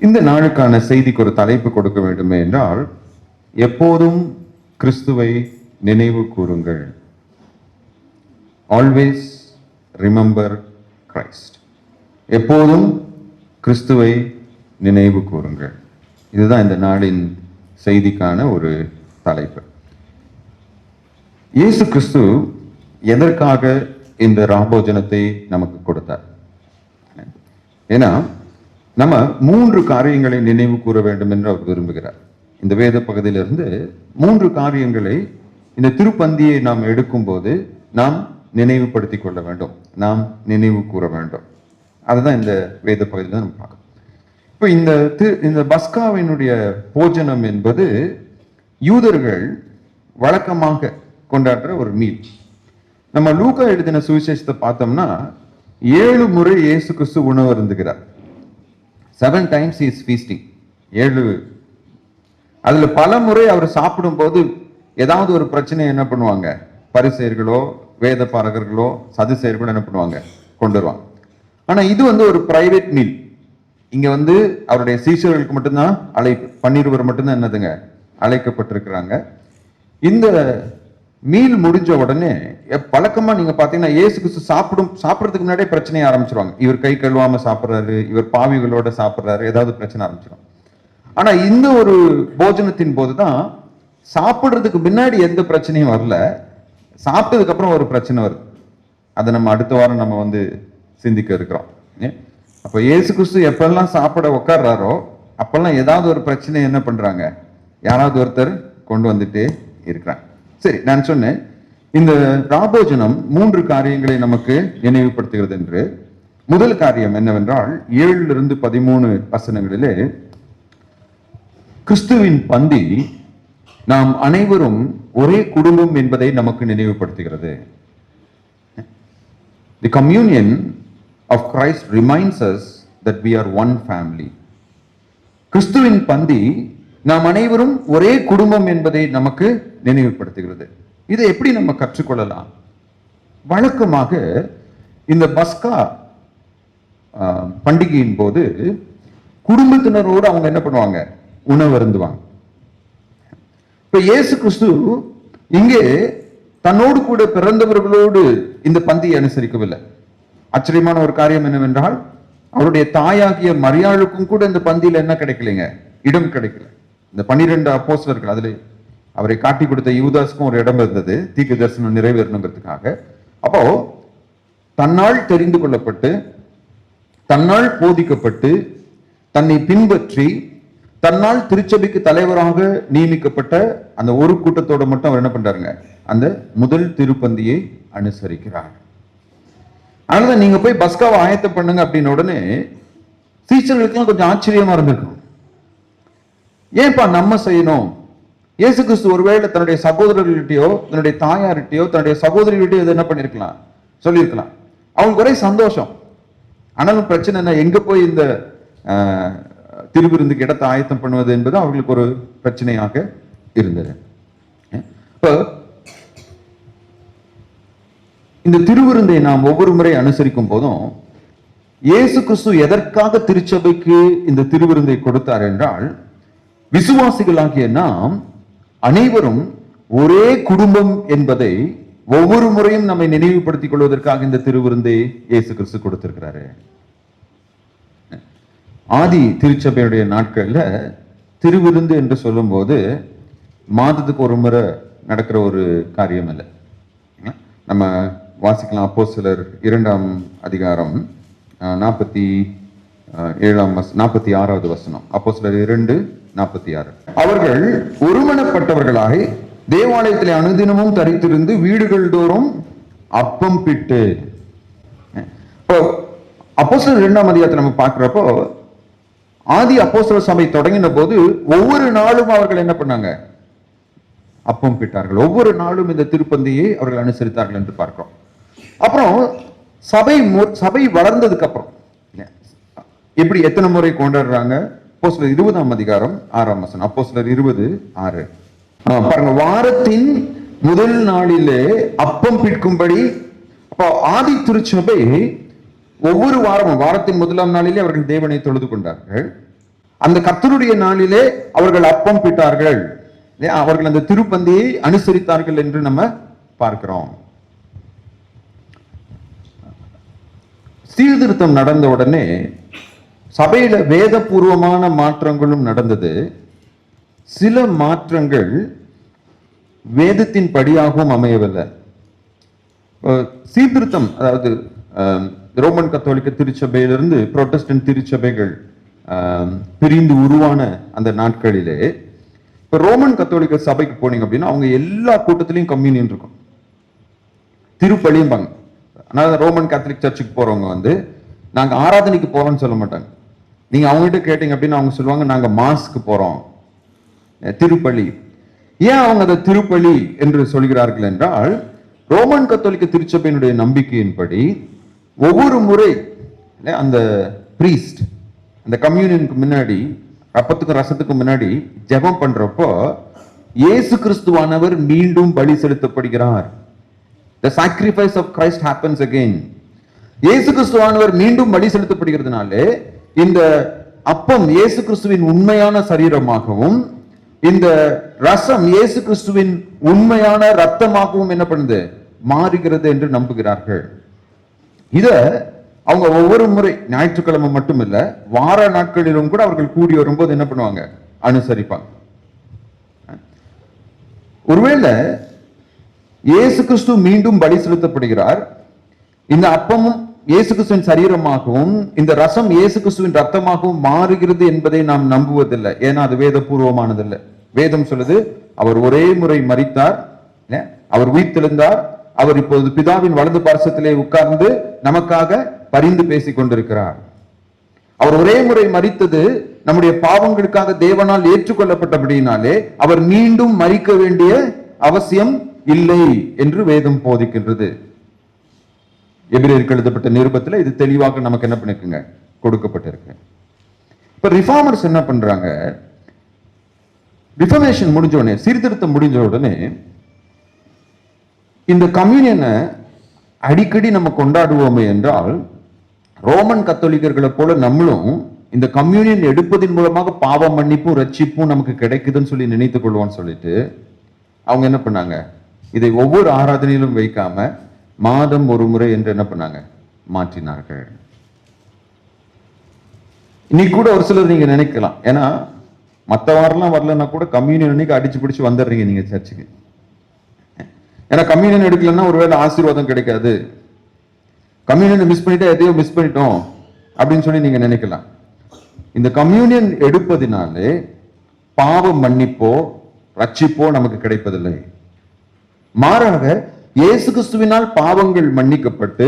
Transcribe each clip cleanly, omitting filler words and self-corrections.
இந்த நாளுக்கான செய்திக்கு ஒரு தலைப்பு கொடுக்க வேண்டுமே என்றால், எப்போதும் கிறிஸ்துவை நினைவு கூறுங்கள். Always remember Christ. எப்போதும் கிறிஸ்துவை நினைவு கூறுங்கள். இதுதான் இந்த நாளின் செய்திக்கான ஒரு தலைப்பு. இயேசு கிறிஸ்து எதற்காக இந்த ராபோஜனத்தை நமக்கு கொடுத்தார்? ஏன்னா நம்ம 3 காரியங்களை நினைவு கூற வேண்டும் என்று அவர் விரும்புகிறார். இந்த வேத பகுதியிலிருந்து 3 காரியங்களை இந்த திருப்பந்தியை நாம் எடுக்கும்போது நாம் நினைவுபடுத்திக் கொள்ள வேண்டும், நாம் நினைவு கூற வேண்டும். அதுதான் இந்த வேத பகுதியில் நம்ம பார்க்கணும். இப்போ இந்த பஸ்காவினுடைய போஜனம் என்பது யூதர்கள் வழக்கமாக கொண்டாடுற ஒரு மீல். நம்ம லூக்கா எழுதின சுவிசேஷத்தை பார்த்தோம்னா 7 முறை இயேசு கிறிஸ்து உணவு அருந்துகிறார். 7 times he is feasting. 7. அதுல பல முறை அவர் சாப்பிடும் போது ஏதாவது ஒரு பிரச்சனை என்ன பண்ணுவாங்க? பரிசேயர்களோ வேத பாரகர்களோ சதுசேயர்களோ என்ன பண்ணுவாங்க? கொண்டு வருவாங்க. ஆனா இது ஒரு பிரைவேட் மீல். இங்க அவருடைய சீஷர்களுக்கு மட்டும்தான் அழைப்பு. 12 மட்டும்தான் என்னதுங்க அழைக்கப்பட்டிருக்கிறாங்க. இந்த மீல் முடிஞ்ச உடனே பழக்கமா நீங்க பாத்தீங்கன்னா இயேசு கிறிஸ்து சாப்பிடுறதுக்கு முன்னாடியே பிரச்சனையை ஆரம்பிச்சிருவாங்க. இவர் கை கழுவாம சாப்பிடுறாரு, இவர் பாவிகளோட சாப்பிடுறாரு, ஏதாவது பிரச்சனை ஆரம்பிச்சிடும். ஆனா இந்த ஒரு போஜனத்தின் போதுதான் சாப்பிடுறதுக்கு முன்னாடி எந்த பிரச்சனையும் வரல, சாப்பிட்டதுக்கு அப்புறம் ஒரு பிரச்சனை வருது. அதை நம்ம அடுத்த வாரம் நம்ம சிந்திக்க இருக்கிறோம். அப்ப இயேசு கிறிஸ்து எப்பெல்லாம் சாப்பிட உட்கார்றாரோ அப்பெல்லாம் ஏதாவது ஒரு பிரச்சனை என்ன பண்றாங்க? யாராவது ஒருத்தர் கொண்டு வந்துட்டே இருக்கிறாங்க. சரி, நான் சொன்னேன் இந்த ராபோஜனம் 3 காரியங்களை நமக்கு நினைவுபடுத்துகிறது என்று. முதல் காரியம் என்னவென்றால் 7 - 13 வசனங்களிலே கிறிஸ்துவின் பந்தி நாம் அனைவரும் ஒரே குடும்பம் என்பதை நமக்கு நினைவுபடுத்துகிறது. The communion of Christ reminds us that we are one family. கிறிஸ்துவின் பந்தி நாம் அனைவரும் ஒரே குடும்பம் என்பதை நமக்கு நினைவுபடுத்துகிறது. இதை எப்படி நம்ம கற்றுக்கொள்ளலாம்? வழக்கமாக இந்த பஸ்கா பண்டிகையின் போது குடும்பத்தினரோடு அவங்க என்ன பண்ணுவாங்க? உணவு அருந்துவாங்க. இப்ப இயேசு கிறிஸ்து இங்கே தன்னோடு கூட பிறந்தவர்களோடு இந்த பந்தியை அனுசரிக்கவில்லை. ஆச்சரியமான ஒரு காரியம் என்னவென்றால் அவருடைய தாயாகிய மரியாளுக்கும் கூட இந்த பந்தியில என்ன கிடைக்கலைங்க? இடம் கிடைக்கல. இந்த 12 அப்போஸ்தலர்கள், அதுல அவரை காட்டி கொடுத்த யூதாஸ்க்கும் ஒரு இடம் இருந்தது, தீர்க்க தரிசனம் நிறைவேறணுங்கிறதுக்காக. அப்போ தன்னால் தெரிந்து கொள்ளப்பட்டு, தன்னால் போதிக்கப்பட்டு, தன்னை பின்பற்றி, தன்னால் திருச்சபைக்கு தலைவராக நியமிக்கப்பட்ட அந்த ஒரு கூட்டத்தோட மட்டும் அவர் என்ன பண்றாருங்க? அந்த முதல் திருப்பந்தியை அனுசரிக்கிறார். அதனால நீங்க போய் பஸ்காவை ஆயத்தம் பண்ணுங்க அப்படின்னு உடனே சீஷர்களுக்கெல்லாம் கொஞ்சம் ஆச்சரியமா இருந்திருக்கும். ஏன்பா நம்ம செய்யணும்? இயேசு கிறிஸ்து ஒருவேளை தன்னுடைய சகோதரர்கள்கிட்டயோ தன்னுடைய தாயார்கிட்டயோ தன்னுடைய சகோதரிகிட்டயோ இதை என்ன பண்ணிருக்கலாம்? சொல்லியிருக்கலாம். அவங்களுக்கு ஒரே சந்தோஷம். ஆனாலும் பிரச்சனை என்ன? எங்க போய் இந்த திருவிருந்துக்கு இடத்தை ஆயத்தம் பண்ணுவது என்பது அவர்களுக்கு ஒரு பிரச்சனையாக இருந்தது. இப்போ இந்த திருவிருந்தை நாம் ஒவ்வொரு முறை அனுசரிக்கும் போதும் இயேசு கிறிஸ்து எதற்காக திருச்சபைக்கு இந்த திருவிருந்தை கொடுத்தார் என்றால், விசுவாசிகளாகிய நாம் அனைவரும் ஒரே குடும்பம் என்பதை ஒவ்வொரு முறையும் நம்மை நினைவுபடுத்திக் கொள்வதற்காக இந்த திருவிருந்தை இயேசு கிறிஸ்து கொடுத்திருக்கிறாரு. ஆதி திருச்சபையுடைய நாட்கள்ல திருவிருந்து என்று சொல்லும் போது மாதத்துக்கு ஒரு முறை நடக்கிற ஒரு காரியம் இல்லை. நம்ம வாசிக்கலாம். அப்போஸ்தலர் 2ஆம் அதிகாரம் 46வது வசனம். அப்போஸ்தலர் 2:46. அவர்கள் ஒருமனப்பட்டவர்களாய் தேவாலயத்திலே அனுதினமும் தரித்திருந்து வீடுகள் தோறும் அப்பம் பிட்டு. அப்போஸ்தலர் 2ஆம் அதிகாரத்தை நம்ம பார்க்கிறப்போ ஆதி அப்போஸ்தலர் சபை தொடங்கின போது ஒவ்வொரு நாளும் அவர்கள் என்ன பண்ணாங்க? அப்பம் பிட்டார்கள். ஒவ்வொரு நாளும் இந்த திருப்பந்தியை அவர்கள் அனுசரித்தார்கள் என்று பார்க்கிறோம். அப்புறம் சபை வளர்ந்ததுக்கு அப்புறம் எப்படி எத்தனை முறை கொண்டாடுறாங்க? அப்போஸ்தலர் 20ஆம் அதிகாரம் 6ஆம் வசனம். அப்போஸ்தலர் 20:6. பாருங்க, வாரத்தின் முதல் நாளிலே அப்பம் பிற்கும்படி. அப்போ ஆதி திருச்சபை ஒவ்வொரு வாரமும் வாரத்தின் முதலாம் நாளிலே அவர்கள் தேவனை தொழுது கொண்டார்கள். அந்த கர்த்தருடைய நாளிலே அவர்கள் அப்பம் பிட்டார்கள், அவர்கள் அந்த திருப்பந்தியை அனுசரித்தார்கள் என்று நம்ம பார்க்கிறோம். சீர்திருத்தம் நடந்த உடனே சபையில வேதபூர்வமான மாற்றங்களும் நடந்தது. சில மாற்றங்கள் வேதத்தின் படியாகவும் அமையவில்லை. சீர்திருத்தம், அதாவது ரோமன் கத்தோலிக்க திருச்சபையிலிருந்து புரோட்டஸ்டன்ட் திருச்சபைகள் பிரிந்து உருவான அந்த நாட்களிலே, இப்ப ரோமன் கத்தோலிக்க சபைக்கு போனீங்க அப்படின்னா அவங்க எல்லா கூட்டத்திலையும் கம்யூனியன் இருக்கும், திருப்பலியும்பாங்க. ஆனால் ரோமன் கேத்தலிக் சர்ச்சுக்கு போறவங்க நாங்க ஆராதனைக்கு போறோம்னு சொல்ல மாட்டாங்க. நீங்க அவங்ககிட்ட கேட்டீங்க அப்படின்னா அவங்க சொல்லுவாங்க நாங்க மாஸ்க்கு போறோம், திருப்பலி. ஏன் அவங்க அதை திருப்பலி என்று சொல்கிறார்கள் என்றால், ரோமன் கத்தோலிக்க திருச்சபையினுடைய நம்பிக்கையின்படி ஒவ்வொரு முறை அந்த பிரீஸ்ட் அந்த கம்யூனியனுக்கு முன்னாடி, அப்பத்துக்கும் ரசத்துக்கும் முன்னாடி ஜெபம் பண்றப்போ இயேசு கிறிஸ்துவானவர் மீண்டும் பலி செலுத்தப்படுகிறார். The sacrifice of Christ happens again. இயேசு கிறிஸ்துவானவர் மீண்டும் பலி செலுத்தப்படுகிறதுனாலே இந்த அப்பம் இயேசு கிறிஸ்துவின் உண்மையான சரீரமாகவும் இந்த ரசம் இயேசு கிறிஸ்துவின் உண்மையான ரத்தமாகவும் என்ன பண்ணுது, மாறுகிறது என்று நம்புகிறார்கள். இத அவங்க ஒவ்வொரு முறை ஞாயிற்றுக்கிழமை மட்டும் இல்ல, வார நாட்களிலும் கூட அவர்கள் கூடி வரும்போது என்ன பண்ணுவாங்க, அனுசரிப்பாங்க. ஒருவேளை இயேசு கிறிஸ்து மீண்டும் பலி செலுத்தப்படுகிறார், இந்த அப்பமும் இயேசு கிறிஸ்துவின் சரீரமாகவும் இந்த ரசம் இயேசு கிறிஸ்துவின் ரத்தமாகவும் மாறுகிறது என்பதை நாம் நம்புவதில்லை. ஏன்னா அது வேதபூர்வமானதில்லை. வேதம் சொல்லுது அவர் ஒரே முறை மரித்தார், அவர் உயிர்த்தெழுந்தார், அவர் இப்போது பிதாவின் வலது பார்சத்திலே உட்கார்ந்து நமக்காக பரிந்து பேசிக் கொண்டிருக்கிறார். அவர் ஒரே முறை மரித்தது நம்முடைய பாவங்களுக்காக தேவனால் ஏற்றுக்கொள்ளப்பட்டபடியினாலே அவர் மீண்டும் மரிக்க வேண்டிய அவசியம் இல்லை என்று வேதம் போதிக்கின்றது. எபிரேயருக்கு எழுதப்பட்ட நிருபத்தில் இது தெளிவாக நமக்கு என்ன பண்ணிருக்குங்க, கொடுக்கப்பட்டிருக்கு. இப்ப ரிஃபார்மர்ஸ் என்ன பண்றாங்க, ரிஃபர்மேஷன் முடிஞ்ச உடனே, சீர்திருத்தம் முடிஞ்ச உடனே இந்த கம்யூனியனை அடிக்கடி நம்ம கொண்டாடுவோமே என்றால், ரோமன் கத்தோலிக்கர்களை போல நம்மளும் இந்த கம்யூனியன் எடுப்பதன் மூலமாக பாவ மன்னிப்பும் ரட்சிப்பும் நமக்கு கிடைக்குதுன்னு சொல்லி நினைத்துக் கொள்வோம்னு சொல்லிட்டு அவங்க என்ன பண்ணாங்க, இதை ஒவ்வொரு ஆராதனையிலும் வைக்காம மாதம் ஒரு முறை என்று என்ன பண்ணாங்க, மாற்றினார்கள். இன்னைக்கு கூட ஒரு சிலர் நீங்க நினைக்கலாம், ஏன்னா மற்ற வாரம்லாம் வரலன்னா கூட கம்யூனியன் அன்னைக்கு அடிச்சு பிடிச்சு வந்துடுறீங்க நீங்க சர்ச்சுக்கு. ஏன்னா கம்யூனியன் எடுக்கலன்னா ஒருவேளை ஆசீர்வாதம் கிடைக்காது, கம்யூனியன் மிஸ் பண்ணிட்டா எதையோ மிஸ் பண்ணிட்டோம் அப்படின்னு சொல்லி நீங்க நினைக்கலாம். இந்த கம்யூனியன் எடுப்பதினாலே பாவ மன்னிப்போ ரட்சிப்போ நமக்கு கிடைப்பதில்லை. மாறாக இயேசு கிறிஸ்துவினால் பாவங்கள் மன்னிக்கப்பட்டு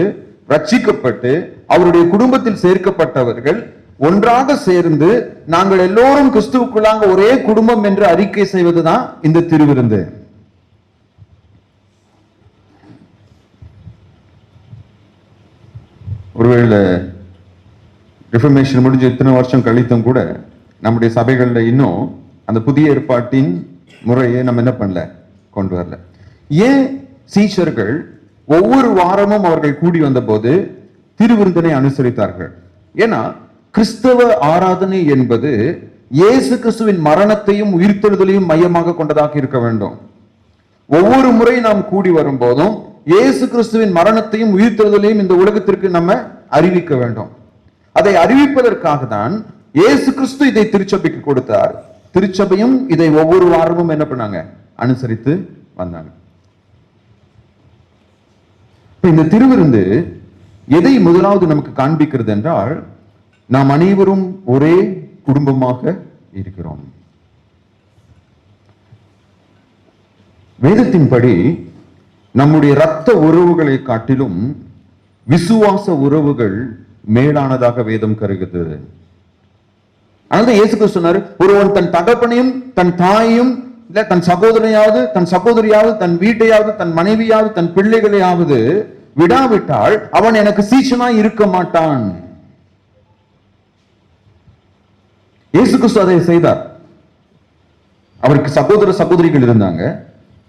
ரட்சிக்கப்பட்டு அவருடைய குடும்பத்தில் சேர்க்கப்பட்டவர்கள் ஒன்றாக சேர்ந்து நாங்கள் எல்லோரும் கிறிஸ்துவுக்குள்ளாக ஒரே குடும்பம் என்று அறிக்கை செய்வதுதான் இந்த திருவிருந்து. ஒருவேளை ரிஃபர்மேஷன் முடிஞ்ச இத்தனை வருஷம் கழித்தும் கூட நம்முடைய சபைகள்ல இன்னும் அந்த புதிய ஏற்பாட்டின் முறையை நம்ம என்ன பண்ணல, கொண்டு வரல. ஏன் சீஷர்கள் ஒவ்வொரு வாரமும் அவர்கள் கூடி வந்த போது திருவிருந்தனை அனுசரித்தார்கள்? ஏன்னா கிறிஸ்தவ ஆராதனை என்பது இயேசு கிறிஸ்துவின் மரணத்தையும் உயிர்த்தெழுதலையும் மையமாக கொண்டதாக இருக்க வேண்டும். ஒவ்வொரு முறை நாம் கூடி வரும் போதும் இயேசு கிறிஸ்துவின் மரணத்தையும் உயிர்த்தெழுதலையும் இந்த உலகத்திற்கு நம்ம அறிவிக்க வேண்டும். அதை அறிவிப்பதற்காக தான் இயேசு கிறிஸ்து இதை திருச்சபைக்கு கொடுத்தார். திருச்சபையும் இதை ஒவ்வொரு வாரமும் என்ன பண்ணாங்க, அனுசரித்து வந்தாங்க. இந்த திருவிருந்து எதை முதலாவது நமக்கு காண்பிக்கிறது என்றால், நாம் அனைவரும் ஒரே குடும்பமாக இருக்கிறோம். வேதத்தின்படி நம்முடைய இரத்த உறவுகளை காட்டிலும் விசுவாச உறவுகள் மேலானதாக வேதம் கருதுகிறது. அதனால இயேசு கிறிஸ்து சொன்னாரு, ஒருவன் தன் தகப்பனையும் தன் தாயையும் இல்ல தன் சகோதரனையாவது தன் சகோதரியாவது தன் வீட்டையாவது தன் மனைவியாவது தன் பிள்ளைகளையாவது விடாவிட்டால் அவன் எனக்கு சீஷனாய் இருக்க மாட்டான். இயேசு கிறிஸ்து அதை செய்தார். அவருக்கு சகோதர சகோதரிகள் இருந்தாங்க,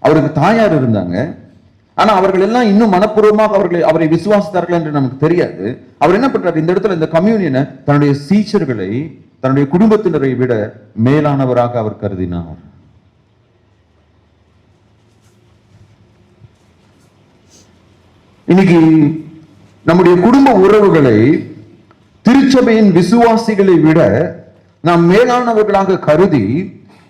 அவருக்கு தாயார் இருந்தாங்க. ஆனா அவர்கள் எல்லாம் இன்னும் மனப்பூர்வமாக அவரை விசுவாசித்தார்கள் என்று நமக்கு தெரியாது. அவர் என்ன பண்றாரு, இந்த இடத்துல இந்த கம்யூனியனை தன்னுடைய சீஷர்களை தன்னுடைய குடும்பத்தினரை விட மேலானவராக அவர் கருதினார். இன்னைக்கு நம்முடைய குடும்ப உறவுகளை திருச்சபையின் விசுவாசிகளை விட நாம் மேலானவர்களாக கருதி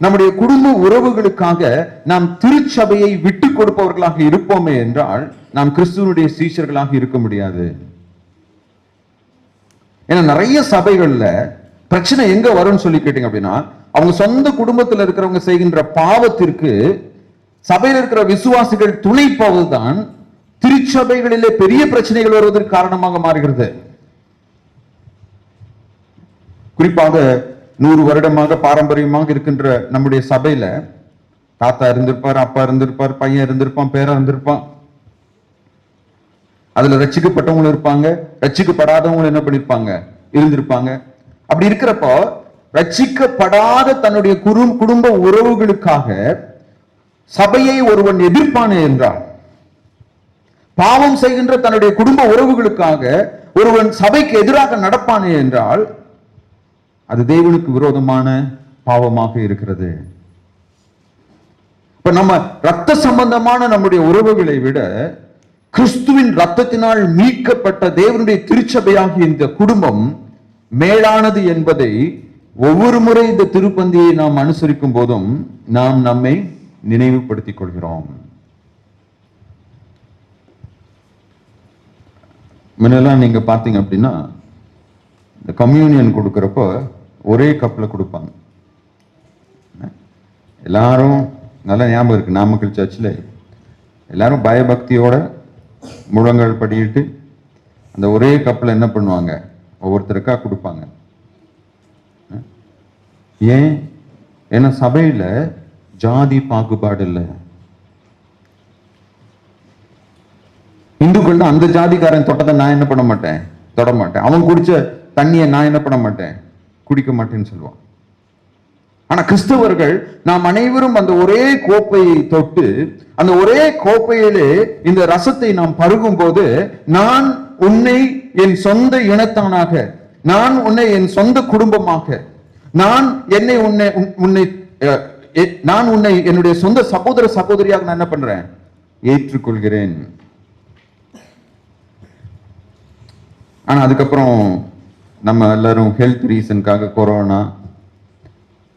நம்முடைய குடும்ப உறவுகளுக்காக நாம் திருச்சபையை விட்டு கொடுப்பவர்களாக இருப்போமே என்றால் நாம் கிறிஸ்துவனுடைய சீஷர்களாக இருக்க முடியாது. ஏன்னா நிறைய சபைகள்ல பிரச்சனை எங்க வரும்னு சொல்லி கேட்டீங்க அப்படின்னா, அவங்க சொந்த குடும்பத்தில் இருக்கிறவங்க செய்கின்ற பாவத்திற்கு சபையில் இருக்கிற விசுவாசிகள் துணை போவதுதான் திருச்சபைகளிலே பெரிய பிரச்சனைகள் வருவதற்கு காரணமாக மாறுகிறது. குறிப்பாக 100 வருடமாக பாரம்பரியமாக இருக்கின்ற நம்முடைய சபையில தாத்தா இருந்திருப்பார், அப்பா இருந்திருப்பார், பையன் இருந்திருப்பான், பேரன் இருந்திருப்பான். அதுல ரட்சிக்கப்பட்டவங்களும் இருப்பாங்க, ரட்சிக்கப்படாதவங்களும் என்ன பண்ணிருப்பாங்க, இருந்திருப்பாங்க. அப்படி இருக்கிறப்போ ரட்சிக்கப்படாத தன்னுடைய குடும்ப உறவுகளுக்காக சபையை ஒருவன் எதிர்ப்பானே என்றால், பாவம் செய்கின்ற தன்னுடைய குடும்ப உறவுகளுக்காக ஒருவன் சபைக்கு எதிராக நடப்பானே என்றால் அது தேவனுக்கு விரோதமான பாவமாக இருக்கிறது. இப்ப நம்ம ரத்த சம்பந்தமான நம்முடைய உறவுகளை விட கிறிஸ்துவின் ரத்தத்தினால் மீட்கப்பட்ட தேவனுடைய திருச்சபையாகிய இந்த குடும்பம் மேலானது என்பதை ஒவ்வொரு முறை இந்த திருப்பந்தியை நாம் அனுசரிக்கும் போதும் நாம் நம்மை நினைவுபடுத்திக் கொள்கிறோம். முன்னெல்லாம் நீங்க பாத்தீங்க அப்படின்னா, இந்த கம்யூனியன் கொடுக்கிறப்போ ஒரே கப்ல கொடுப்பாங்க. எல்லாரும் நல்ல ஞாபகம் இருக்கு, நாமக்கல் சர்ச்சில் எல்லாரும் பயபக்தியோட முழங்கால் படிட்டு அந்த ஒரே கப்ல என்ன பண்ணுவாங்க, ஒவ்வொருத்தருக்கா கொடுப்பாங்க. ஏன்? ஏன்னா சபையில ஜாதி பாகுபாடு இல்லை. இந்துக்கள் தான் அந்த ஜாதிக்காரன் தொட்டதை நான் என்ன பண்ண மாட்டேன், தொட மாட்டேன். அவன் குடிச்ச தண்ணியை நான் என்ன பண்ண மாட்டேன், குடிக்க மாட்டேன்னு சொல்லுவான். ஆனா கிறிஸ்தவர்கள் நாம் அனைவரும் அந்த ஒரே கோப்பையை தொட்டு அந்த ஒரே கோப்பையிலே இந்த ரசத்தை நாம் பருகும் போது, நான் உன்னை என் சொந்த இனத்தானாக, நான் உன்னை என் சொந்த குடும்பமாக, நான் உன்னை என்னுடைய சொந்த சகோதர சகோதரியாக நான் என்ன பண்றேன், ஏற்றுக்கொள்கிறேன். ஆனா அதுக்கப்புறம் நம்ம எல்லாரும் ஹெல்த் ரீசனுக்காக கொரோனா,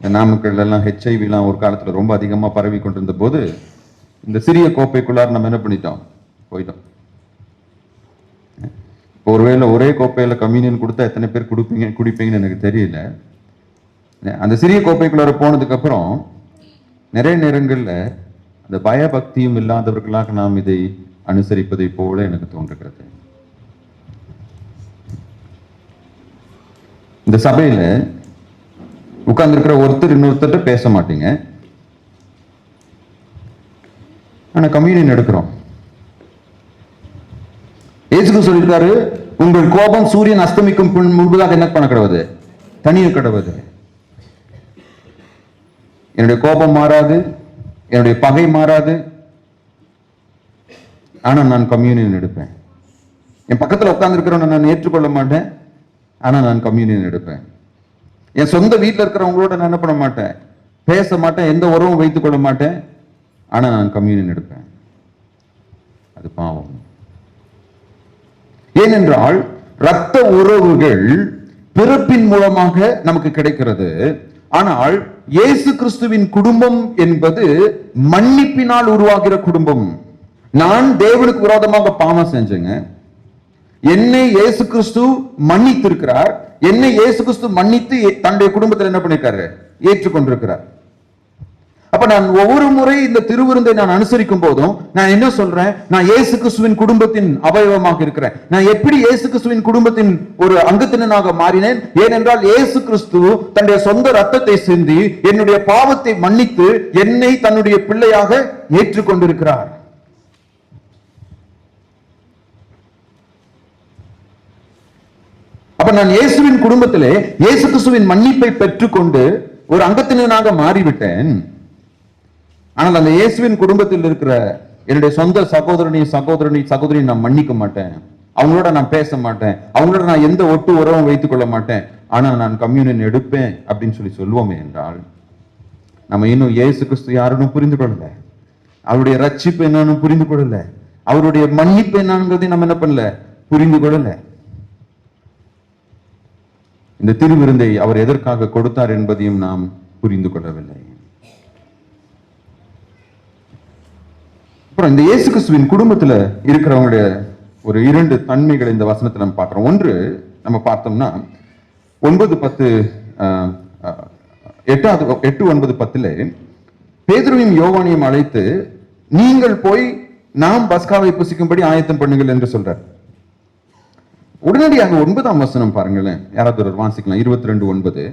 நாமக்கல் எல்லாம் HIV ஒரு காலத்துல ரொம்ப அதிகமா பரவி கொண்டிருந்த போது இந்த சிறிய கோப்பைக்குள்ளார் நம்ம என்ன பண்ணிட்டோம், போயிட்டோம். ஒருவேளை ஒரே கோப்பையில கம்யூனியன் கொடுத்தா எத்தனை பேர் குடிப்பீங்கன்னு எனக்கு தெரியல. அந்த சிறிய கோப்பைக்குள்ளார போனதுக்கு அப்புறம் நிறைய நேரங்கள்ல அந்த பயபக்தியும் இல்லாதவர்களாக நாம் இதை அனுசரிப்பதை போல எனக்கு தோன்றுகிறது. இந்த சபையில உட்கார்ந்து இருக்கிற ஒருத்தர் இன்னொருத்தர் பேச மாட்டீங்க, ஆனா கம்யூனியன் எடுக்கிறோம். இயேசு சொல்லிருக்காரு, உங்கள் கோபம் சூரியன் அஸ்தமிக்கும் முன்பதாக என்ன பண்ண கிடவது, தனிய கிடவது. என்னுடைய கோபம் மாறாது, என்னுடைய பகை மாறாது, ஆனா நான் கம்யூனியன் எடுப்பேன். என் பக்கத்துல உட்கார்ந்து இருக்கிறவனை நான் ஏற்றுக்கொள்ள மாட்டேன், ஆனா நான் கம்யூனியன் எடுப்பேன். என் சொந்த வீட்டில் இருக்கிறவங்களோட நான் என்ன பண்ண மாட்டேன், பேச மாட்டேன், எந்த உறவும் வைத்துக் கொள்ள மாட்டேன், ஆனா நான் கம்யூனியன் எடுப்பேன். அது பாவம். ஏனென்றால் இரத்த உறவுகள் பிறப்பின் மூலமாக நமக்கு கிடைக்கிறது. ஆனால் இயேசு கிறிஸ்துவின் குடும்பம் என்பது மன்னிப்பினால் உருவாகிற குடும்பம். நான் தேவனுக்கு விரோதமாக பாவம் செஞ்சேங்க, என்னை இயேசு கிறிஸ்து மன்னித்திருக்கிறார். என்னை இயேசு கிறிஸ்து மன்னித்து தன்னுடைய குடும்பத்தில் என்ன பண்ணிருக்காரு, ஏற்றுக்கொண்டிருக்கிறார். அப்ப நான் ஒவ்வொரு முறை இந்த திருவிருந்தை நான் அனுசரிக்கும் போதும் நான் என்ன சொல்றேன், நான் இயேசு கிறிஸ்துவின் குடும்பத்தின் அவயவமாக இருக்கிறேன். நான் எப்படி இயேசு கிறிஸ்துவின் குடும்பத்தின் ஒரு அங்கத்தினனாக மாறினேன்? ஏனென்றால் இயேசு கிறிஸ்து தன்னுடைய சொந்த ரத்தத்தை சிந்தி என்னுடைய பாவத்தை மன்னித்து என்னை தன்னுடைய பிள்ளையாக ஏற்றுக்கொண்டிருக்கிறார். அப்ப நான் இயேசுவின் குடும்பத்திலே இயேசு கிறிஸ்துவின் மன்னிப்பை பெற்றுக்கொண்டு ஒரு அங்கத்தினனாக மாறிவிட்டேன். ஆனால் அந்த இயேசுவின் குடும்பத்தில் இருக்கிற என்னுடைய சொந்த சகோதரனை நான் மன்னிக்க மாட்டேன். அவங்களோட நான் பேச மாட்டேன், அவங்களோட நான் எந்த ஒட்டு உறவும் வைத்துக் கொள்ள மாட்டேன், ஆனா நான் கம்யூனியன் எடுப்பேன் அப்படின்னு சொல்லுவோமே என்றால், நம்ம இன்னும் இயேசு கிறிஸ்து யாருன்னு புரிந்து கொள்ளல, அவருடைய ரட்சிப்பு என்னன்னு புரிந்து கொள்ளல, அவருடைய மன்னிப்பு என்னங்கிறதை நம்ம என்ன பண்ணல, புரிந்து கொள்ளல. இந்த திருவிருந்தை அவர் எதற்காக கொடுத்தார் என்பதையும் நாம் புரிந்து கொள்ளவில்லை. அப்புறம் இந்த இயேசு கிறிஸ்துவின் குடும்பத்துல இருக்கிறவங்களுடைய ஒரு 2 தன்மைகள் இந்த வசனத்தை நம்ம பார்க்கிறோம். ஒன்று நம்ம பார்த்தோம்னா 9:10 8-9-10 பேதுருவையும் யோவானையும் அழைத்து நீங்கள் போய் நாம் பஸ்காவை புசிக்கும்படி ஆயத்தம் பண்ணுங்கள் என்று சொல்றார். உடனடியாக 9ஆம் வசனம் பாருங்களேன், யாராவது ஒரு வாசிக்கலாம். 22:9.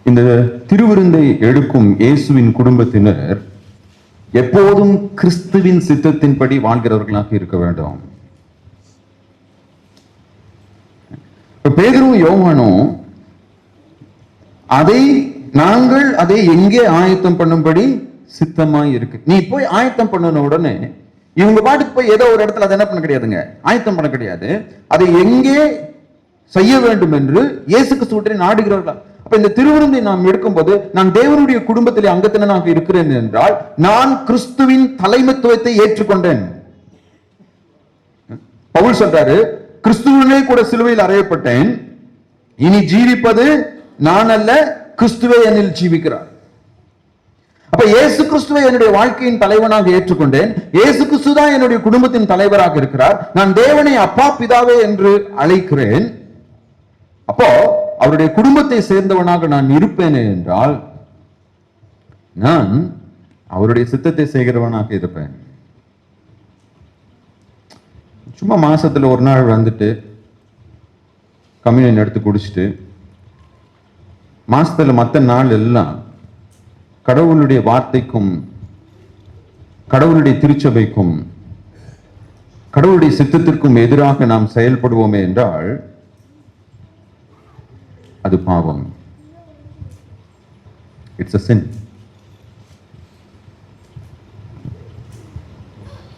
இந்த திருவிருந்தை எடுக்கும் இயேசுவின் குடும்பத்தினர் எப்போதும் கிறிஸ்துவின் சித்தத்தின்படி வாழ்கிறவர்களாக இருக்க வேண்டும். பேதுருவும் யோவானும் நாங்கள் அதை எங்கே ஆயத்தம் பண்ணும்படி சித்தமாய் இருக்கு. நீ போய் ஆயத்தம் பண்ணன உடனே இவங்க பாட்டுக்கு போய் ஏதோ ஒரு இடத்துல அதை என்ன பண்ண கிடையாதுங்க, ஆயத்தம் பண்ண கிடையாது. அதை எங்கே செய்ய வேண்டும் என்று இயேசு கிறிஸ்துவை நாடுகிறவர்களா. அப்ப இந்த திருவிருந்தை நாம் எடுக்கும்போது நான் தேவனுடைய குடும்பத்திலே அங்கத்தினனாக இருக்கிறேன் என்றால் நான் கிறிஸ்துவின் தலைமைத்துவத்தை ஏற்றுக்கொண்டேன். பவுல் சொல்றாரு, கிறிஸ்துவனே கூட சிலுவையில் அறையப்பட்டேன், இனி ஜீவிப்பது நான் அல்ல, கிறிஸ்துவே என்னில் ஜீவிக்கிறார். அப்ப இயேசு கிறிஸ்துவை என்னுடைய வாழ்க்கையின் தலைவனாக ஏற்றுக்கொண்டேன். இயேசு கிறிஸ்து தான் என்னுடைய குடும்பத்தின் தலைவராக இருக்கிறார். நான் தேவனை அப்பா பிதாவே என்று அழைக்கிறேன். அப்போ அவருடைய குடும்பத்தை சேர்ந்தவனாக நான் இருப்பேன் என்றால் நான் அவருடைய சித்தத்தை செய்கிறவனாக இருப்பேன். சும்மா மாசத்துல ஒரு நாள் வந்துட்டு கம்யூனியன் எடுத்து குடிச்சிட்டு மாசத்துல மற்ற நாள் எல்லாம் கடவுளுடைய வார்த்தைக்கும் கடவுளுடைய திருச்சபைக்கும் கடவுளுடைய சித்தத்திற்கும் எதிராக நாம் செயல்படுவோமே என்றால் அது பாவம். It's a sin.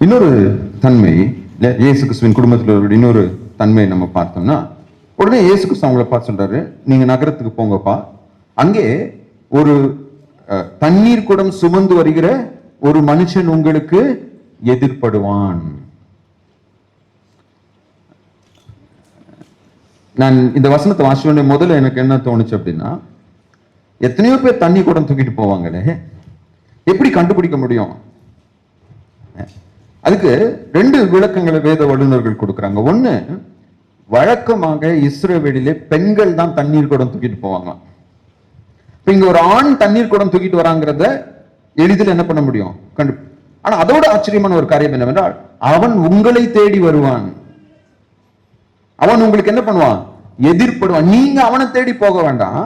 இன்னொரு தன்மை இயேசு கிறிஸ்துவின் குடும்பத்தில் இன்னொரு தன்மை நம்ம பார்த்தோம்னா, உடனே இயேசு கிறிஸ்து அவங்கள பார்த்து சொல்றாரு, நீங்க நகரத்துக்கு போங்கப்பா, அங்கே ஒரு தண்ணீர் குடம் சுமந்து வருகிற ஒரு மனுஷன் உங்களுக்கு எதிர்படுவான். நான் இந்த வசனத்தை வாசிச்ச முதல்ல எனக்கு என்ன தோணுச்சு அப்படின்னா, எத்தனையோ பேர் தண்ணி குடம் தூக்கிட்டு போவாங்களே, எப்படி கண்டுபிடிக்க முடியும்? அதுக்கு 2 விளக்கங்களை வேத வல்லுநர்கள் கொடுக்குறாங்க. ஒண்ணு, வழக்கமாக இஸ்ரவேலிலே பெண்கள் தான் தண்ணீர் குடம் தூக்கிட்டு போவாங்க. இப்ப இங்க ஒரு ஆண் தண்ணீர் குடம் தூக்கிட்டு வராங்கிறத எளிதில் என்ன பண்ண முடியும், ஆனா அதோட ஆச்சரியமான ஒரு காரியம் என்னவென்றால், அவன் உங்களை தேடி வருவான். அவன் உங்களுக்கு என்ன பண்ணுவான், எதிர்படுவான். நீங்க அவனை தேடி போக வேண்டாம்,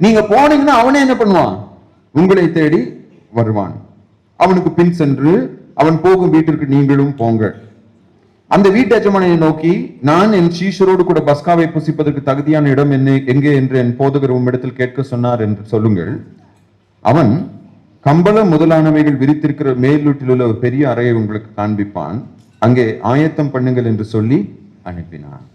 நீங்க போனீங்கன்னா அவனே என்ன பண்ணுவான், உங்களை தேடி வருவான். அவனுக்கு பின் சென்று அவன் போகும் வீட்டிற்கு நீங்களும் போங்க. அந்த வீட்டு எஜமானை நோக்கி, நான் என் சீஷரோடு கூட பஸ்காவை புசிப்பதற்கு தகுதியான இடம் எங்கே என்று என் போதகர் உம்மிடத்தில் கேட்க சொன்னார் என்று சொல்லுங்கள். அவன் கம்பளம் முதலானவைகள் விரித்திருக்கிற மேல்வீட்டில் உள்ள ஒரு பெரிய அறையை உங்களுக்கு காண்பிப்பான், அங்கே ஆயத்தம் பண்ணுங்கள் என்று சொல்லி அனுப்பினான்.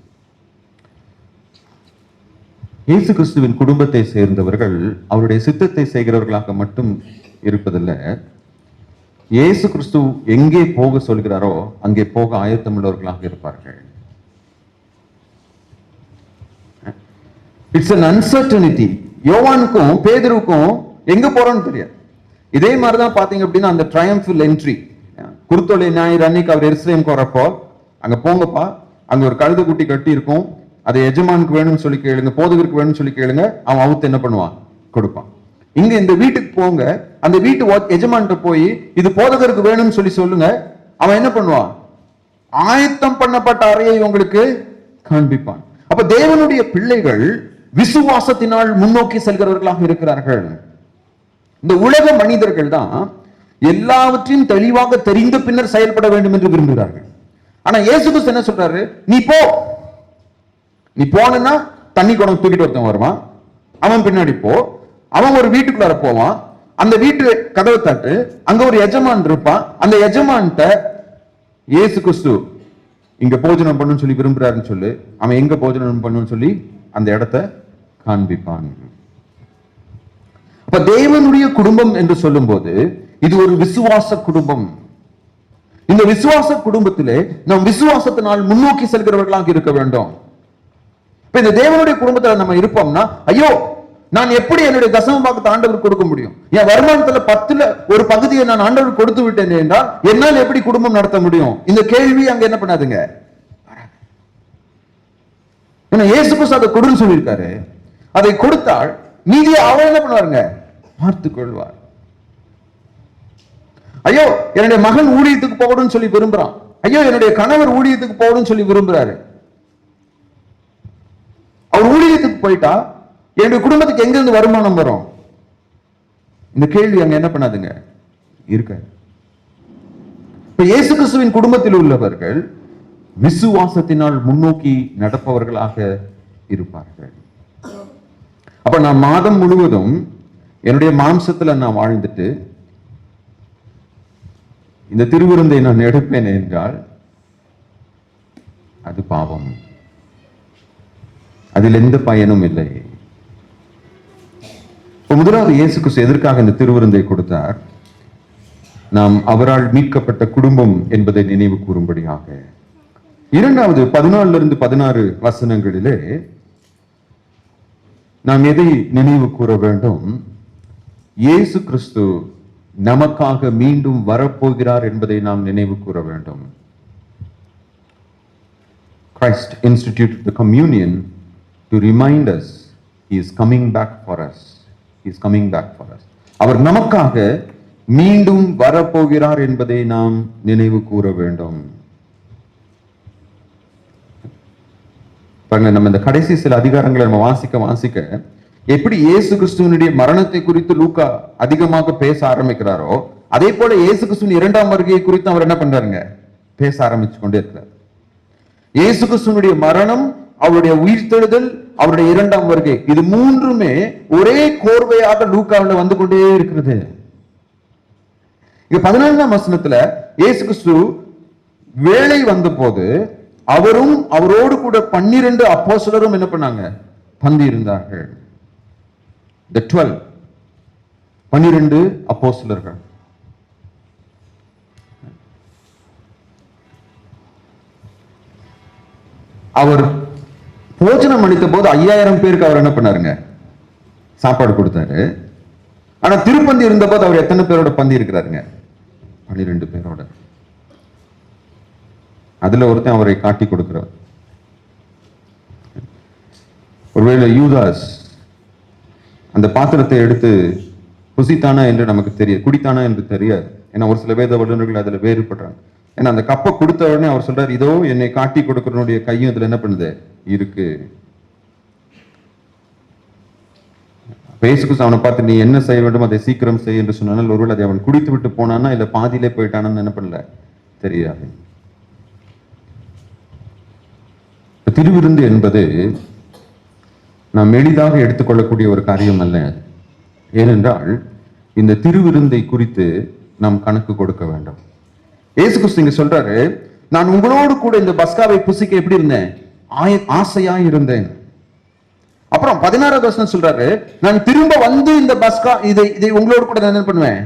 இயேசு கிறிஸ்துவின் குடும்பத்தை சேர்ந்தவர்கள் அவருடைய சித்தத்தை செய்கிறவர்களாக மட்டும் இருப்பதில்லை, இயேசு கிறிஸ்து எங்கே போக சொல்கிறாரோ அங்கே போக ஆயத்தம் உள்ளவர்களாக இருப்பார்கள். It's an uncertainty. யோவானுக்கும் பேதுருவுக்கும் எங்க போறோம்னு தெரியாது. இதே மாதிரிதான் பாத்தீங்க அப்படின்னா அந்த ட்ரையம்ஃபல் என்ட்ரி, குருத்தொலை ஞாயிறு அன்னைக்கு அவர் எருசலேம் போறப்போ, அங்க போங்கப்பா, அங்க ஒரு கழுதை குட்டி கட்டி இருக்கும், அதை எஜமானுக்கு வேணும்னு சொல்லி கேளுங்க, போதகருக்கு வேணும்னு சொல்லி கேளுங்க, அவன் அவுத்து என்ன பண்ணுவான், கொடுப்பான். இங்க இந்த வீட்டுக்கு போங்க, அந்த வீட்டு எஜமான்கிட்ட போய் இது போதகருக்கு வேணும்னு சொல்லி சொல்லுங்க, அவன் என்ன பண்ணுவான், ஆயத்தம் பண்ணப்பட்ட அறையை உங்களுக்கு காண்பிப்பான். அப்ப தேவனுடைய பிள்ளைகள் விசுவாசத்தினால் முன்னோக்கி செல்கிறவர்களாக இருக்கிறார்கள். இந்த உலக மனிதர்கள் தான் எல்லாவற்றையும் தெளிவாக தெரிந்த பின்னர் செயல்பட வேண்டும் என்று விரும்புகிறார்கள். ஆனா இயேசு கிறிஸ்து என்ன சொல்றாரு, நீ போனா தண்ணி குடம் தூக்கிட்டு ஒருத்தன் வருவான், அவன் பின்னாடி போ, அவன் ஒரு வீட்டுக்குள்ளார போவான், அந்த வீட்டு கதவை தட்டு, அங்க ஒரு எஜமான் இருப்பான். அந்த எஜமான்கிட்ட இயேசு கிறிஸ்து இங்க போஜனம் பண்ணு சொல்லி விரும்புறாருன்னு சொல்லு, அவன் எங்க போஜனம் பண்ணுன்னு சொல்லி அந்த இடத்தை காண்பிப்பான். அப்ப தேவனுடைய குடும்பம் என்று சொல்லும் போது இது ஒரு விசுவாச குடும்பம். இந்த விசுவாச குடும்பத்திலே நாம் விசுவாசத்தினால் முன்னோக்கி செல்கிறவர்களாக இருக்க வேண்டும். இப்ப இந்த தேவனுடைய குடும்பத்துல நம்ம இருப்போம்னா, ஐயோ நான் எப்படி என்னுடைய தசம பாகத்தை ஆண்டவர் கொடுக்க முடியும், என் வருமானத்துல 10ல ஒரு பகுதியை நான் ஆண்டவர் கொடுத்து விட்டேன் என்றால் என்னால் எப்படி குடும்பம் நடத்த முடியும்? இந்த கேள்வி அங்க என்ன பண்ணாதுங்க. ஏன்னா இயேசு கிறிஸ்து அதை கொடுன்னு சொல்லியிருக்காரு. அதை கொடுத்தால் மீதியை அவர் என்ன பண்ணுவாருங்க, பார்த்துக் கொள்வார். ஐயோ என்னுடைய மகன் ஊழியத்துக்கு போகணும்னு சொல்லி விரும்புறான், ஐயோ என்னுடைய கணவர் ஊழியத்துக்கு போகணும்னு சொல்லி விரும்புறாரு. அவர் ஊழியத்துக்கு போயிட்டா என்னுடைய குடும்பத்துக்கு எங்கிருந்து வருமானம் வரும்? இந்த கேள்வி அங்க என்ன பண்ணாதுங்க, இருக்க. இப்ப இயேசு கிறிஸ்துவின் குடும்பத்தில் உள்ளவர்கள் விசுவாசத்தினால் முன்னோக்கி நடப்பவர்களாக இருப்பார்கள். அப்ப நான் மாதம் முழுவதும் என்னுடைய மாம்சத்துல நான் வாழ்ந்துட்டு இந்த திருவிருந்தை நான் எடுப்பேன் என்றால் அது பாவம், அதில் எந்த பயனும் இல்லை. முதலாவது இயேசு கிறிஸ்து எதற்காக இந்த திருவிருந்தை கொடுத்தார்? நாம் அவரால் மீட்கப்பட்ட குடும்பம் என்பதை நினைவு கூறும்படியாக. இரண்டாவது 14 16 வசனங்களிலே நாம் எதை நினைவு கூற வேண்டும்? இயேசு கிறிஸ்து நமக்காக மீண்டும் வரப்போகிறார் என்பதை நாம் நினைவு கூற வேண்டும். Christ instituted the communion to remind us he is coming back for us. He is coming back for us. அவர் நமக்காக மீண்டும் வரப்போகிறார் என்பதை நாம் நினைவு கூற வேண்டும். பாருங்க, நம்ம இந்த கடைசி சில அதிகாரங்களை நம்ம வாசிக்க எப்படி இயேசு கிறிஸ்துவனுடைய மரணத்தை குறித்து லூக்கா அதிகமாக பேச ஆரம்பிக்கிறாரோ, அதே போல இயேசு கிறிஸ்துவின் இரண்டாம் வருகையை குறித்து அவர் என்ன பண்றாருங்க, பேச ஆரம்பிச்சு கொண்டே இருக்கிறார். இயேசு கிறிஸ்துவனுடைய மரணம், அவருடைய உயிர்த்தெழுதல், அவருடைய இரண்டாம் வருகை, இது மூன்றுமே ஒரே கோர்வையாக லூக்காவில் வந்து கொண்டே இருக்கிறது. இங்க 14ஆம் வசனத்துல இயேசு கிறிஸ்து வேளை வந்த போது அவரும் அவரோடு கூட 12 அப்போஸ்தலரும் என்ன பண்ணாங்க, பந்தி இருந்தார்கள். The 12 12 அப்போஸ்தலர்கள். அவர் போஜனம் அளித்த போது 5000 பேருக்கு அவர் என்ன பண்ணாருங்க, சாப்பாடு கொடுத்தாரு. ஆனா திருப்பந்தி இருந்த போது அவர் எத்தனை பேரோட பந்தி இருக்கிறாருங்க, 12 பேரோட. அதுல ஒருத்தன் அவரை காட்டி கொடுக்கிறார். ஒருவேளை யூதாஸ் அந்த பாத்திரத்தை எடுத்து புசித்தானா என்று நமக்கு தெரியாது, குடித்தானா என்று தெரியாது. ஏன்னா ஒரு சில வேத வல்லுநர்கள் அதுல வேறுபடுறாங்க. ஏன்னா அந்த கப்பை கொடுத்த உடனே அவர் சொல்றாரு, இதோ என்னை காட்டி கொடுக்கிறனுடைய கையும் இதுல என்ன பண்ணுது இருக்கு. இயேசு கிறிஸ்து அவனை பார்த்து நீ என்ன செய்ய வேண்டும் அதை சீக்கிரம் செய் என்று சொன்னால், ஒருவேளை அதை அவன் குடித்து விட்டு போனானா இல்ல பாதியிலே போயிட்டானான்னு என்ன பண்ணல தெரியாது. திருவிருந்து என்பது நாம் எளிதாக எடுத்துக்கொள்ளக்கூடிய ஒரு காரியம் அல்ல. ஏனென்றால் இந்த திருவிருந்தை குறித்து நாம் கணக்கு கொடுக்க வேண்டும். இயேசு கிறிஸ்து இங்க சொல்றாரு, நான் உங்களோடு கூட இந்த பஸ்காவை புசிக்க எப்படி இருந்தேன், ஆசையா இருந்தேன். அப்புறம் 16வது வசனம் சொல்றாரு, நான் திரும்ப வந்து இந்த பஸ்கா இதை உங்களோடு கூட என்ன பண்ணுவேன்,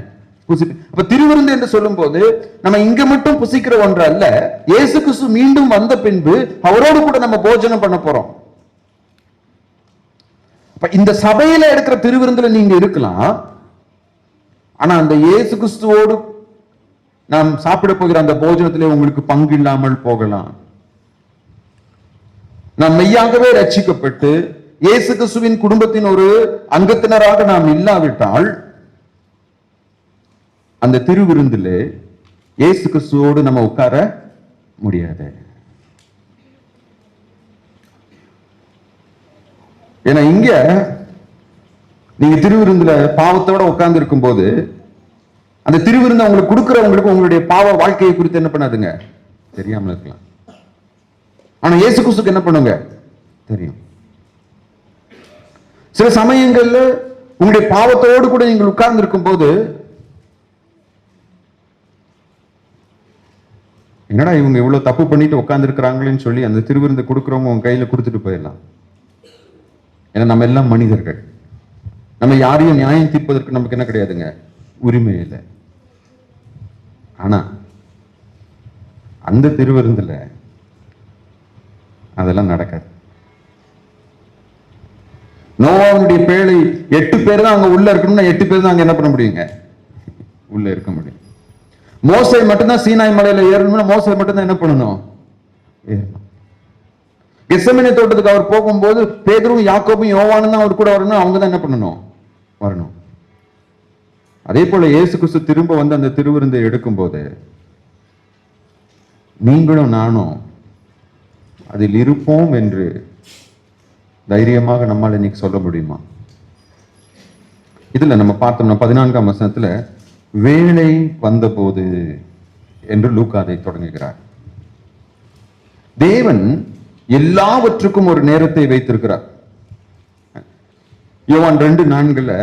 புசிப்பேன். அப்ப திருவிருந்து என்று சொல்லும் போது நம்ம இங்க மட்டும் புசிக்கிற ஒன்று அல்ல, இயேசு கிறிஸ்து மீண்டும் வந்த பின்பு அவரோடு கூட நம்ம போஜனம் பண்ண போறோம். இந்த சபையில எடுக்கிற திருவிருந்துல நீங்க இருக்கலாம், ஆனா அந்த இயேசு கிறிஸ்துவோடு நாம் சாப்பிட போகிற அந்த போஜனத்திலே உங்களுக்கு பங்கு இல்லாமல் போகலாம். நாம் மெய்யாகவே ரட்சிக்கப்பட்டு இயேசு கிறிஸ்துவின் குடும்பத்தின் ஒரு அங்கத்தினராக நாம் இல்லாவிட்டால் அந்த திருவிருந்திலே இயேசு கிறிஸ்துவோடு நம்ம உட்கார முடியாது. ஏன்னா இங்க நீங்க திருவிருந்துல பாவத்தோட உட்கார்ந்து இருக்கும் போது அந்த திருவிருந்து உங்களுக்கு கொடுக்கிறவங்களுக்கு உங்களுடைய பாவ வாழ்க்கையை குறித்து என்ன பண்ணாதுங்க, தெரியாமல இருக்கலாம். ஆனா இயேசு கிறிஸ்துக்கு என்ன பண்ணுங்க தெரியும். சில சமயங்கள்ல உங்களுடைய பாவத்தோடு கூட நீங்கள் உட்கார்ந்து இருக்கும் போது, என்னடா இவங்க இவ்வளவு தப்பு பண்ணிட்டு உட்கார்ந்து இருக்கிறாங்களேன்னு சொல்லி அந்த திருவிருந்து கொடுக்குறவங்க உங்க கையில கொடுத்துட்டு போயிடலாம். ஏன்னா நம்ம எல்லாம் மனிதர்கள். நம்ம யாரையும் நியாயம் தீர்ப்பதற்கு நமக்கு என்ன கிடையாதுங்க, உரிமை இல்லை. ஆனா அந்த திருவிருந்துல அதெல்லாம் நடக்காது. நோவாவுடைய பேழை 8 பேர் தான் அங்க உள்ள இருக்கணும்னா 8 பேர் தான் அங்க என்ன பண்ண முடியுங்க, உள்ள இருக்க முடியும். மோசே மட்டும்தான் சீனாய் மலையில ஏறணும்னா மோசே மட்டும்தான் என்ன பண்ணணும், ஏறணும். கெத்செமனே தோட்டத்துக்கு அவர் போகும்போது பேதுருவும் யாக்கோபும் யோவானும் தான் அவர் கூட வரணும், அவங்க தான் என்ன பண்ணணும், வரணும். அதே போல இயேசு கிறிஸ்து திரும்ப வந்து அந்த திருவிருந்தை எடுக்கும் போது நீங்களும் நானும் அதில் இருப்போம் என்று தைரியமாக நம்மால் இன்னைக்கு சொல்ல முடியுமா? இதுல நம்ம பார்த்தோம்னா 14ஆம் வசனத்துல வேளை வந்தபோது என்று லூக்கா அதை தொடங்குகிறார். தேவன் எல்லாவற்றுக்கும் ஒரு நேரத்தை வைத்திருக்கிறார். யோவான் 2:4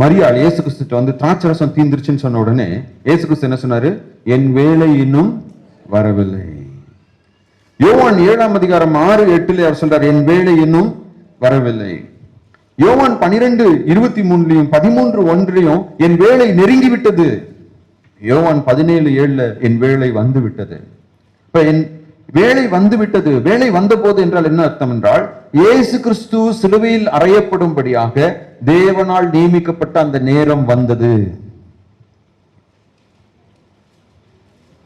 மரியாள் இயேசு கிறிஸ்து வந்து திராட்சரசம் தீந்துருச்சுன்னு சொன்ன உடனே இயேசு கிறிஸ்து என்ன சொன்னாரு, என் வேளை இன்னும் வரவில்லை. யோவான் 7:6-8 அவர் சொல்றார், என் வேளை இன்னும் வரவில்லை. யோவான் 12:23 13:1 என் வேளை நெருங்கி விட்டது. யோவான் 17:7 என் வேளை வந்து விட்டது. இப்ப என் வேளை வந்து விட்டது, வேளை வந்த போது என்றால் என்ன அர்த்தம் என்றால், இயேசு கிறிஸ்து சிலுவையில் அறையப்படும்படியாக தேவனால் நியமிக்கப்பட்ட அந்த நேரம் வந்தது.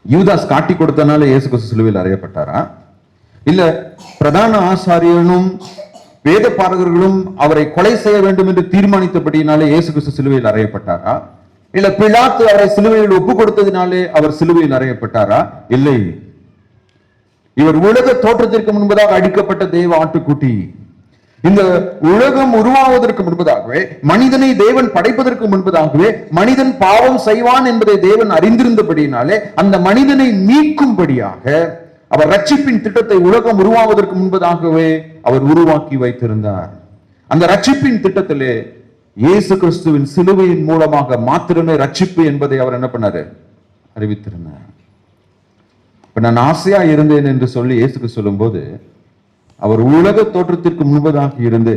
யூதாஸ் காட்டி கொடுத்தனால இயேசு கிறிஸ்து சிலுவையில் அறையப்பட்டாரா? இல்ல பிரதான ஆசாரியனும் வேத பாரகர்களும் அவரை கொலை செய்ய வேண்டும் என்று தீர்மானித்தபடினாலே இயேசு கிறிஸ்து சிலுவையில் அறையப்பட்டாரா? இல்ல பிலாத்து அவரை சிலுவையில் ஒப்பு கொடுத்ததினாலே அவர் சிலுவையில் அறையப்பட்டாரா? இல்லை. இவர் உலக தோற்றத்திற்கு முன்பதாக அடிக்கப்பட்ட தேவ ஆட்டுக்குட்டி. இந்த உலகம் உருவாவதற்கு முன்பதாகவே, மனிதனை தேவன் படைப்பதற்கு முன்பதாகவே மனிதன் பாவம் செய்வான் என்பதை தேவன் அறிந்திருந்தபடினாலே அந்த மனிதனை மீட்கும்படியாக அவர் ரட்சிப்பின் திட்டத்தை உலகம் உருவாவதற்கு முன்பதாகவே அவர் உருவாக்கி வைத்திருந்தார். அந்த ரட்சிப்பின் திட்டத்திலே இயேசு கிறிஸ்துவின் சிலுவையின் மூலமாக மாத்திரமே ரட்சிப்பு என்பதை அவர் என்ன பண்ணாரு, அறிவித்திருந்தார். இப்ப நான் ஆசையா இருந்தேன் என்று சொல்லி இயேசுக்கு சொல்லும் போது, அவர் உலக தோற்றத்திற்கு முன்பதாக இருந்து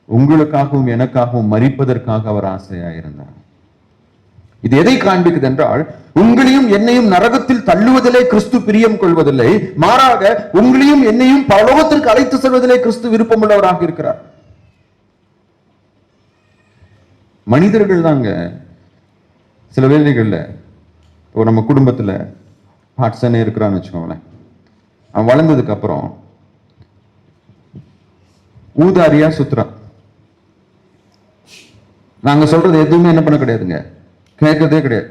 உங்களுக்காகவும் எனக்காகவும் மரிப்பதற்காக அவர் ஆசையா இருந்தார். இது எதை காண்பிக்குது என்றால், உங்களையும் என்னையும் நரகத்தில் தள்ளுவதிலே கிறிஸ்து பிரியம் கொள்வதில்லை, மாறாக உங்களையும் என்னையும் பரலோகத்திற்கு அழைத்து செல்வதிலே கிறிஸ்து விருப்பமுள்ளவராக இருக்கிறார். மனிதர்கள் தாங்க சில வேலைகள்ல, நம்ம குடும்பத்துல ஹாட்ஸனே இருக்கிறான்னு வச்சுக்கோங்களேன், அவன் வளர்ந்ததுக்கு அப்புறம் ஊதாரியா சுத்துறான். நாங்க சொல்றது எதுவுமே என்ன பண்ண கிடையாதுங்க, கேட்கறதே கிடையாது.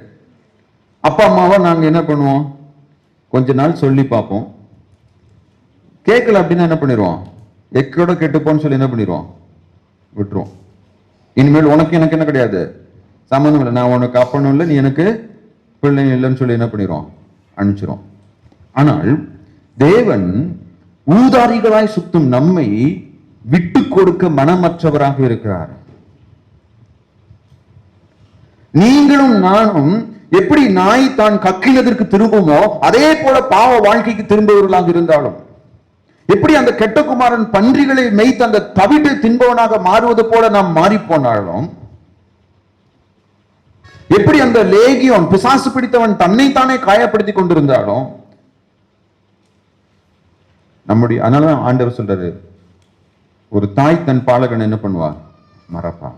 அப்பா அம்மாவை நாங்க என்ன பண்ணுவோம், கொஞ்ச நாள் சொல்லி பார்ப்போம். கேட்கல அப்படின்னா என்ன பண்ணிடுவோம், எக்கோட கெட்டுப்போன்னு சொல்லி என்ன பண்ணிடுவோம், விட்டுருவோம். இனிமேல் உனக்கு எனக்கு என்ன கிடையாது, சம்மந்தம் இல்லை, நான் உனக்கு அப்பனும் இல்லை, நீ எனக்கு பிள்ளைங்க இல்லைன்னு சொல்லி என்ன பண்ணிடுவோம், அனுப்பிச்சிரும். ஆனால் தேவன் ஊதாரிகளாய் சுத்தும் நம்மை விட்டு கொடுக்க மனமற்றவராக இருக்கிறார். நீங்களும் நானும் எப்படி நாய் தான் கக்கினதற்கு திரும்புமோ அதே போல பாவ வாழ்க்கைக்கு திரும்புவர்களாக இருந்தாலும், எப்படி அந்த கெட்ட குமாரன் பன்றிகளை மேய்த்து அந்த தவிட்டை தின்பவனாக மாறுவது போல நாம் மாறி போனாலும், எப்படி அந்த லேகியோன் பிசாசு பிடித்தவன் தன்னைத்தானே காயப்படுத்திக் கொண்டிருந்தாலும் நம்முடைய, அதனால ஆண்டவர் சொல்றாரு, ஒரு தாய் தன் பாலகன் என்ன பண்ணுவா, மறப்பா.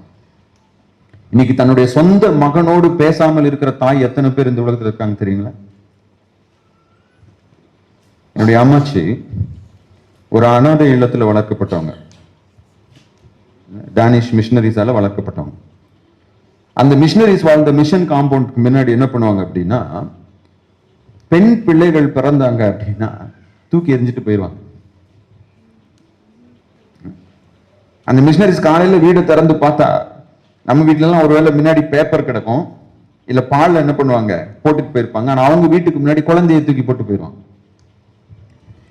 இன்னைக்கு தன்னுடைய சொந்த மகனோடு பேசாமல் இருக்கிற தாய் எத்தனை பேர் இந்த உலகத்தில் இருக்காங்க தெரியுங்களா? என்னுடைய அம்மாச்சி ஒரு அனாதை இல்லத்துல வளர்க்கப்பட்டவங்க, டானிஷ் மிஷனரிஸால வளர்க்கப்பட்டவங்க. அந்த மிஷனரிஸ் வாழ்ந்த மிஷன் காம்பவுண்டுக்கு முன்னாடி என்ன பண்ணுவாங்க அப்படின்னா, பெண் பிள்ளைகள் பிறந்தாங்க அப்படின்னா தூக்கி எறிஞ்சிட்டு போயிடுவாங்க. அந்த மிஷனரிஸ் காலையில வீடை திறந்து பார்த்தா, நம்ம வீட்டுல எல்லாம் ஒருவேளை முன்னாடி பேப்பர் கிடக்கும், இல்ல பால் என்ன பண்ணுவாங்க போட்டுட்டு போயிருப்பாங்க. ஆனா அவங்க வீட்டுக்கு முன்னாடி குழந்தையை தூக்கி போட்டு போயிடுவாங்க.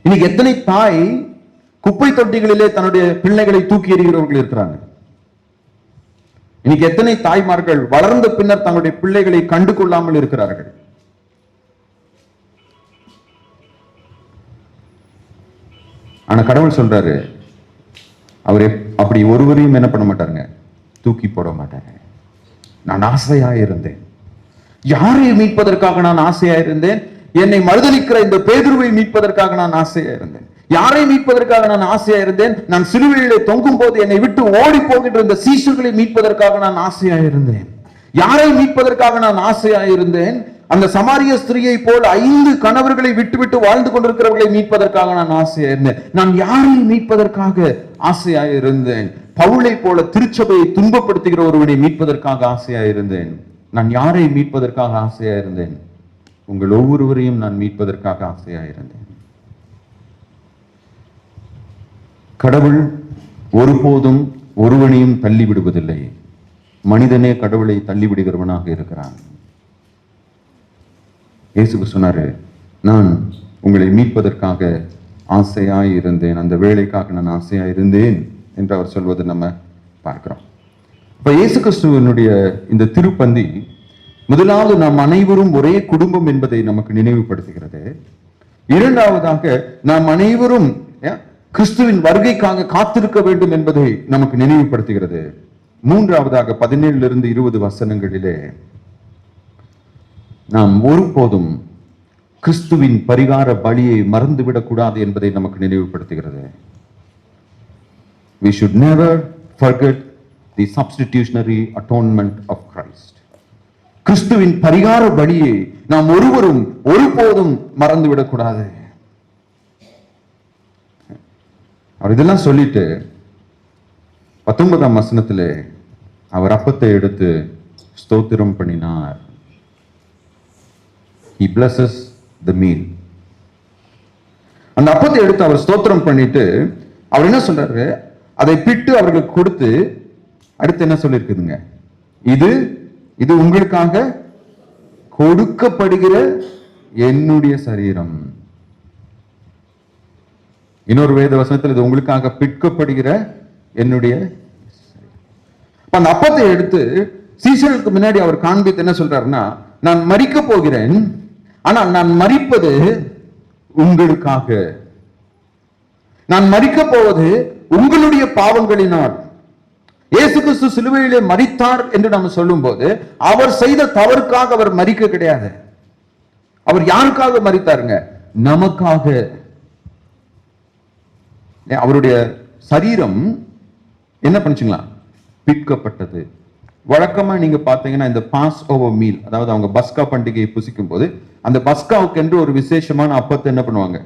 இன்னைக்கு எத்தனை தாய் குப்பை தொட்டிகளிலே தன்னுடைய பிள்ளைகளை தூக்கி எறிகிறவர்கள் இருக்கிறாங்க. இன்னைக்கு எத்தனை தாய்மார்கள் வளர்ந்த பின்னர் தங்களுடைய பிள்ளைகளை கண்டு கொள்ளாமல் இருக்கிறார்கள். ஆனா கடவுள் சொல்றாரு, அவர் அப்படி ஒருவரையும் என்ன பண்ண மாட்டாருங்க, தூக்கி போட மாட்டாரு. நான் ஆசையா இருந்தேன். யாரை மீட்பதற்காக நான் ஆசையா இருந்தேன்? என்னை மறுதலிக்கிற இந்த பேதுருவை மீட்பதற்காக நான் ஆசையா இருந்தேன். யாரை மீட்பதற்காக நான் ஆசையா இருந்தேன்? நான் சிலுவையிலே தொங்கும் போது என்னை விட்டு ஓடி போகின்ற இந்த சீஷர்களை மீட்பதற்காக நான் ஆசையா இருந்தேன். யாரை மீட்பதற்காக நான் ஆசையா இருந்தேன்? அந்த சமாரிய ஸ்திரியை போல் 5 கணவர்களை விட்டு வாழ்ந்து கொண்டிருக்கிறவர்களை மீட்பதற்காக நான் ஆசையா இருந்தேன். நான் யாரை மீட்பதற்காக ஆசையா இருந்தேன்? பவுலை போல திருச்சபையை துன்பப்படுத்துகிற ஒருவனை மீட்பதற்காக ஆசையா இருந்தேன். நான் யாரை மீட்பதற்காக ஆசையா இருந்தேன்? உங்கள் ஒவ்வொருவரையும் நான் மீட்பதற்காக ஆசையா இருந்தேன். கடவுள் ஒருபோதும் ஒருவனையும் தள்ளி விடுவதில்லை. மனிதனே கடவுளை தள்ளி விடுகிறவனாக இருக்கிறான். இயேசு சொன்னாரு, நான் உங்களை மீட்பதற்காக ஆசையாய் இருந்தேன், அந்த வேலைக்காக நான் ஆசையாய் இருந்தேன் என்று அவர் சொல்வது நம்ம பார்க்கிறோம். இப்ப இயேசு கிறிஸ்துவனுடைய இந்த திருப்பந்தி முதலாவது நாம் அனைவரும் ஒரே குடும்பம் என்பதை நமக்கு நினைவுபடுத்துகிறது. இரண்டாவதாக நாம் அனைவரும் கிறிஸ்துவின் வருகைக்காக காத்திருக்க வேண்டும் என்பதை நமக்கு நினைவுபடுத்துகிறது. மூன்றாவதாக 17 - 20 வசனங்களிலே நாம் ஒருபோதும் கிறிஸ்துவின் பரிகார பலியை மறந்துவிடக் கூடாது என்பதை நமக்கு நினைவுபடுத்துகிறது. We should never forget the substitutionary atonement of Christ. கிறிஸ்துவின் பரிகார பலியை நாம் ஒருவரும் ஒருபோதும் மறந்துவிடக் கூடாது. அவர் இதெல்லாம் சொல்லிட்டு 19ஆம் வசனத்திலே அவர் அப்பத்தை எடுத்து ஸ்தோத்திரம் பண்ணினார். He blesses the meal. அந்த அப்பத்தை எடுத்து அவர் ஸ்தோத்திரம் பண்ணிட்டு அவர் என்ன சொல்றாரு, அதை பிட்டு அவர்களுக்கு கொடுத்து அடுத்து என்ன சொல்லிருக்குதுங்க, இது இது உங்களுக்காக கொடுக்கப்படுகிற என்னுடைய சரீரம். இன்னொரு வேத வசனத்தில் இது உங்களுக்காக பிற்கப்படுகிற என்னுடைய. அந்த அப்பத்தை எடுத்து சீசர்களுக்கு முன்னாடி அவர் காண்பித்து என்ன சொல்றாருன்னா, நான் மரிக்க போகிறேன், ஆனால் நான் மரிப்பது உங்களுக்காக. நான் மரிக்க போவது உங்களுடைய பாவங்களினால். இயேசு கிறிஸ்து சிலுவையிலே மரித்தார் என்று நாம் சொல்லும் போது அவர் செய்த தவறுக்காக அவர் மரிக்க கிடையாது. அவர் யாருக்காக மரித்தாருங்க? நமக்காக. அவருடைய சரீரம் என்ன பண்ணுச்சுங்களா, பிற்கப்பட்டது. வழக்கமா நீங்க பாத்தீங்கன்னா இந்த பாஸ் ஓவர் மீல், அதாவது அவங்க பஸ்கா பண்டிகையை புசிக்கும் போது அந்த பஸ்காவுக்கு என்று ஒரு விசேஷமான அப்பத்தை என்ன பண்ணுவாங்க,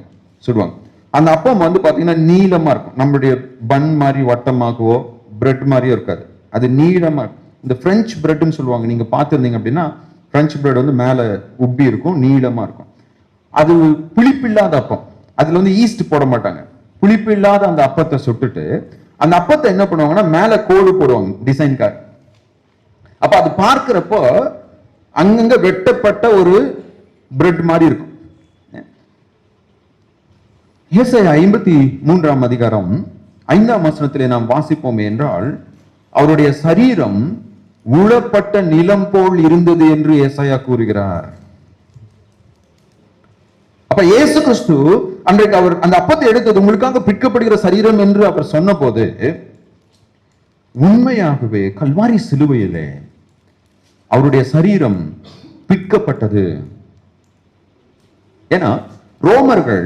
சுடுவாங்க. அந்த அப்பம் வந்து பாத்தீங்கன்னா நீளமா இருக்கும். நம்மளுடைய பன் மாதிரி வட்டமாகவோ பிரெட் மாதிரியோ இருக்காது, அது நீளமா இருக்கும். இந்த பிரெஞ்சு பிரெட்னு சொல்லுவாங்க, நீங்க பார்த்துருந்தீங்க அப்படின்னா பிரெஞ்சு பிரெட் வந்து மேல உப்பி இருக்கும், நீளமா இருக்கும். அது புளிப்பில்லாத அப்பம், அதுல வந்து ஈஸ்ட் போட மாட்டாங்க. புளிப்பு இல்லாத அந்த அப்பத்தை சுட்டுட்டு அந்த அப்பத்தை என்ன பண்ணுவாங்கன்னா மேல கோடு போடுவாங்க டிசைன்காக. அப்ப அது பார்க்கிறப்போ அங்கங்க வெட்டப்பட்ட ஒரு பிரெட் மாதிரி இருக்கும். ஏசாயா 53ஆம் அதிகாரம் 5ஆம் வசனத்திலே நாம் வாசிப்போம் என்றால், அவருடைய சரீரம் உழப்பட்ட நிலம் போல் இருந்தது என்று ஏசாயா கூறுகிறார். அப்ப இயேசு கிறிஸ்து அன்றைக்கு அவர் அந்த அப்பத்தை எடுத்தது உங்களுக்காக பிற்கப்படுகிற சரீரம் என்று அவர் சொன்ன போது உண்மையாகவே கல்வாரி சிலுவையிலே அவருடைய சரீரம் பிற்கப்பட்டது. ஏன்னா ரோமர்கள்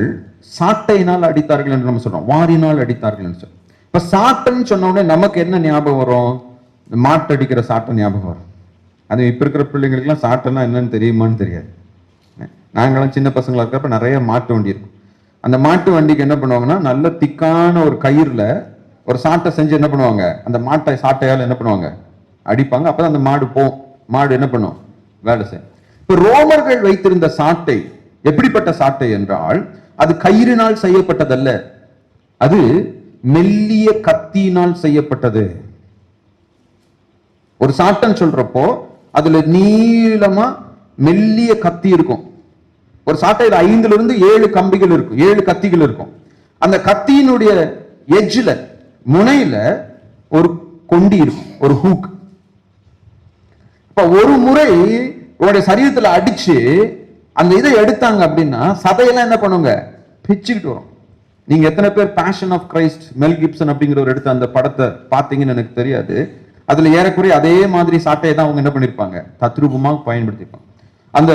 சாட்டையினால் அடித்தார்கள் என்று நம்ம சொல்றோம், வாரினால் அடித்தார்கள் என்று சொல்றோம். இப்ப சாட்டைன்னு சொன்ன உடனே நமக்கு என்ன ஞாபகம் வரும்? மாட்டு அடிக்கிற சாட்டை ஞாபகம் வரும். அது இப்ப இருக்கிற பிள்ளைங்களுக்கு எல்லாம் சாட்டைன்னா என்னன்னு தெரியுமான்னு தெரியாது. நாங்களாம் சின்ன பசங்களா இருக்கிறப்ப நிறைய மாட்டு வண்டி இருக்கும். அந்த மாட்டு வண்டிக்கு என்ன பண்ணுவாங்கன்னா நல்ல திக்கான ஒரு கயிறுல ஒரு சாட்டை செஞ்சு என்ன பண்ணுவாங்க, அந்த மாட்டை சாட்டையால் என்ன பண்ணுவாங்க, அடிப்பாங்க. அப்பதான் அந்த மாடு போகும், மாடு என்ன பண்ணும், வேலை செய்யும். இப்ப ரோமர்கள் வைத்திருந்த சாட்டை எப்படிப்பட்ட சாட்டை என்றால், அது கயிறினால் செய்யப்பட்டதல்ல, அது மெல்லிய கத்தியினால் செய்யப்பட்டது. ஒரு சாட்டைன்னு சொல்றப்போ அதுல நீளமா மெல்லிய கத்தி இருக்கும். ஒரு சாட்டையில் 5 - 7 கம்பிகள் இருக்கும், 7 கத்திகள் இருக்கும். அந்த கத்தியினுடைய எட்ஜ்ல முனையில ஒரு கொண்டி இருக்கும், ஒரு ஹூக். இப்ப ஒரு முறை உங்களுடைய சரீரத்துல அடிச்சு அந்த இதை எடுத்தாங்க அப்படின்னா சதையெல்லாம் என்ன பண்ணுங்க, பிச்சுக்கிட்டு வரும். நீங்க எத்தனை பேர் Passion of Christ Mel Gibson அப்படிங்கிறவர் எடுத்த அந்த படத்தை பார்த்தீங்கன்னு எனக்கு தெரியாது. அதுல ஏறக்குறைய அதே மாதிரி சாட்டையை தான் அவங்க என்ன பண்ணிருப்பாங்க, தத்ரூபமாக பயன்படுத்திருப்பாங்க. அந்த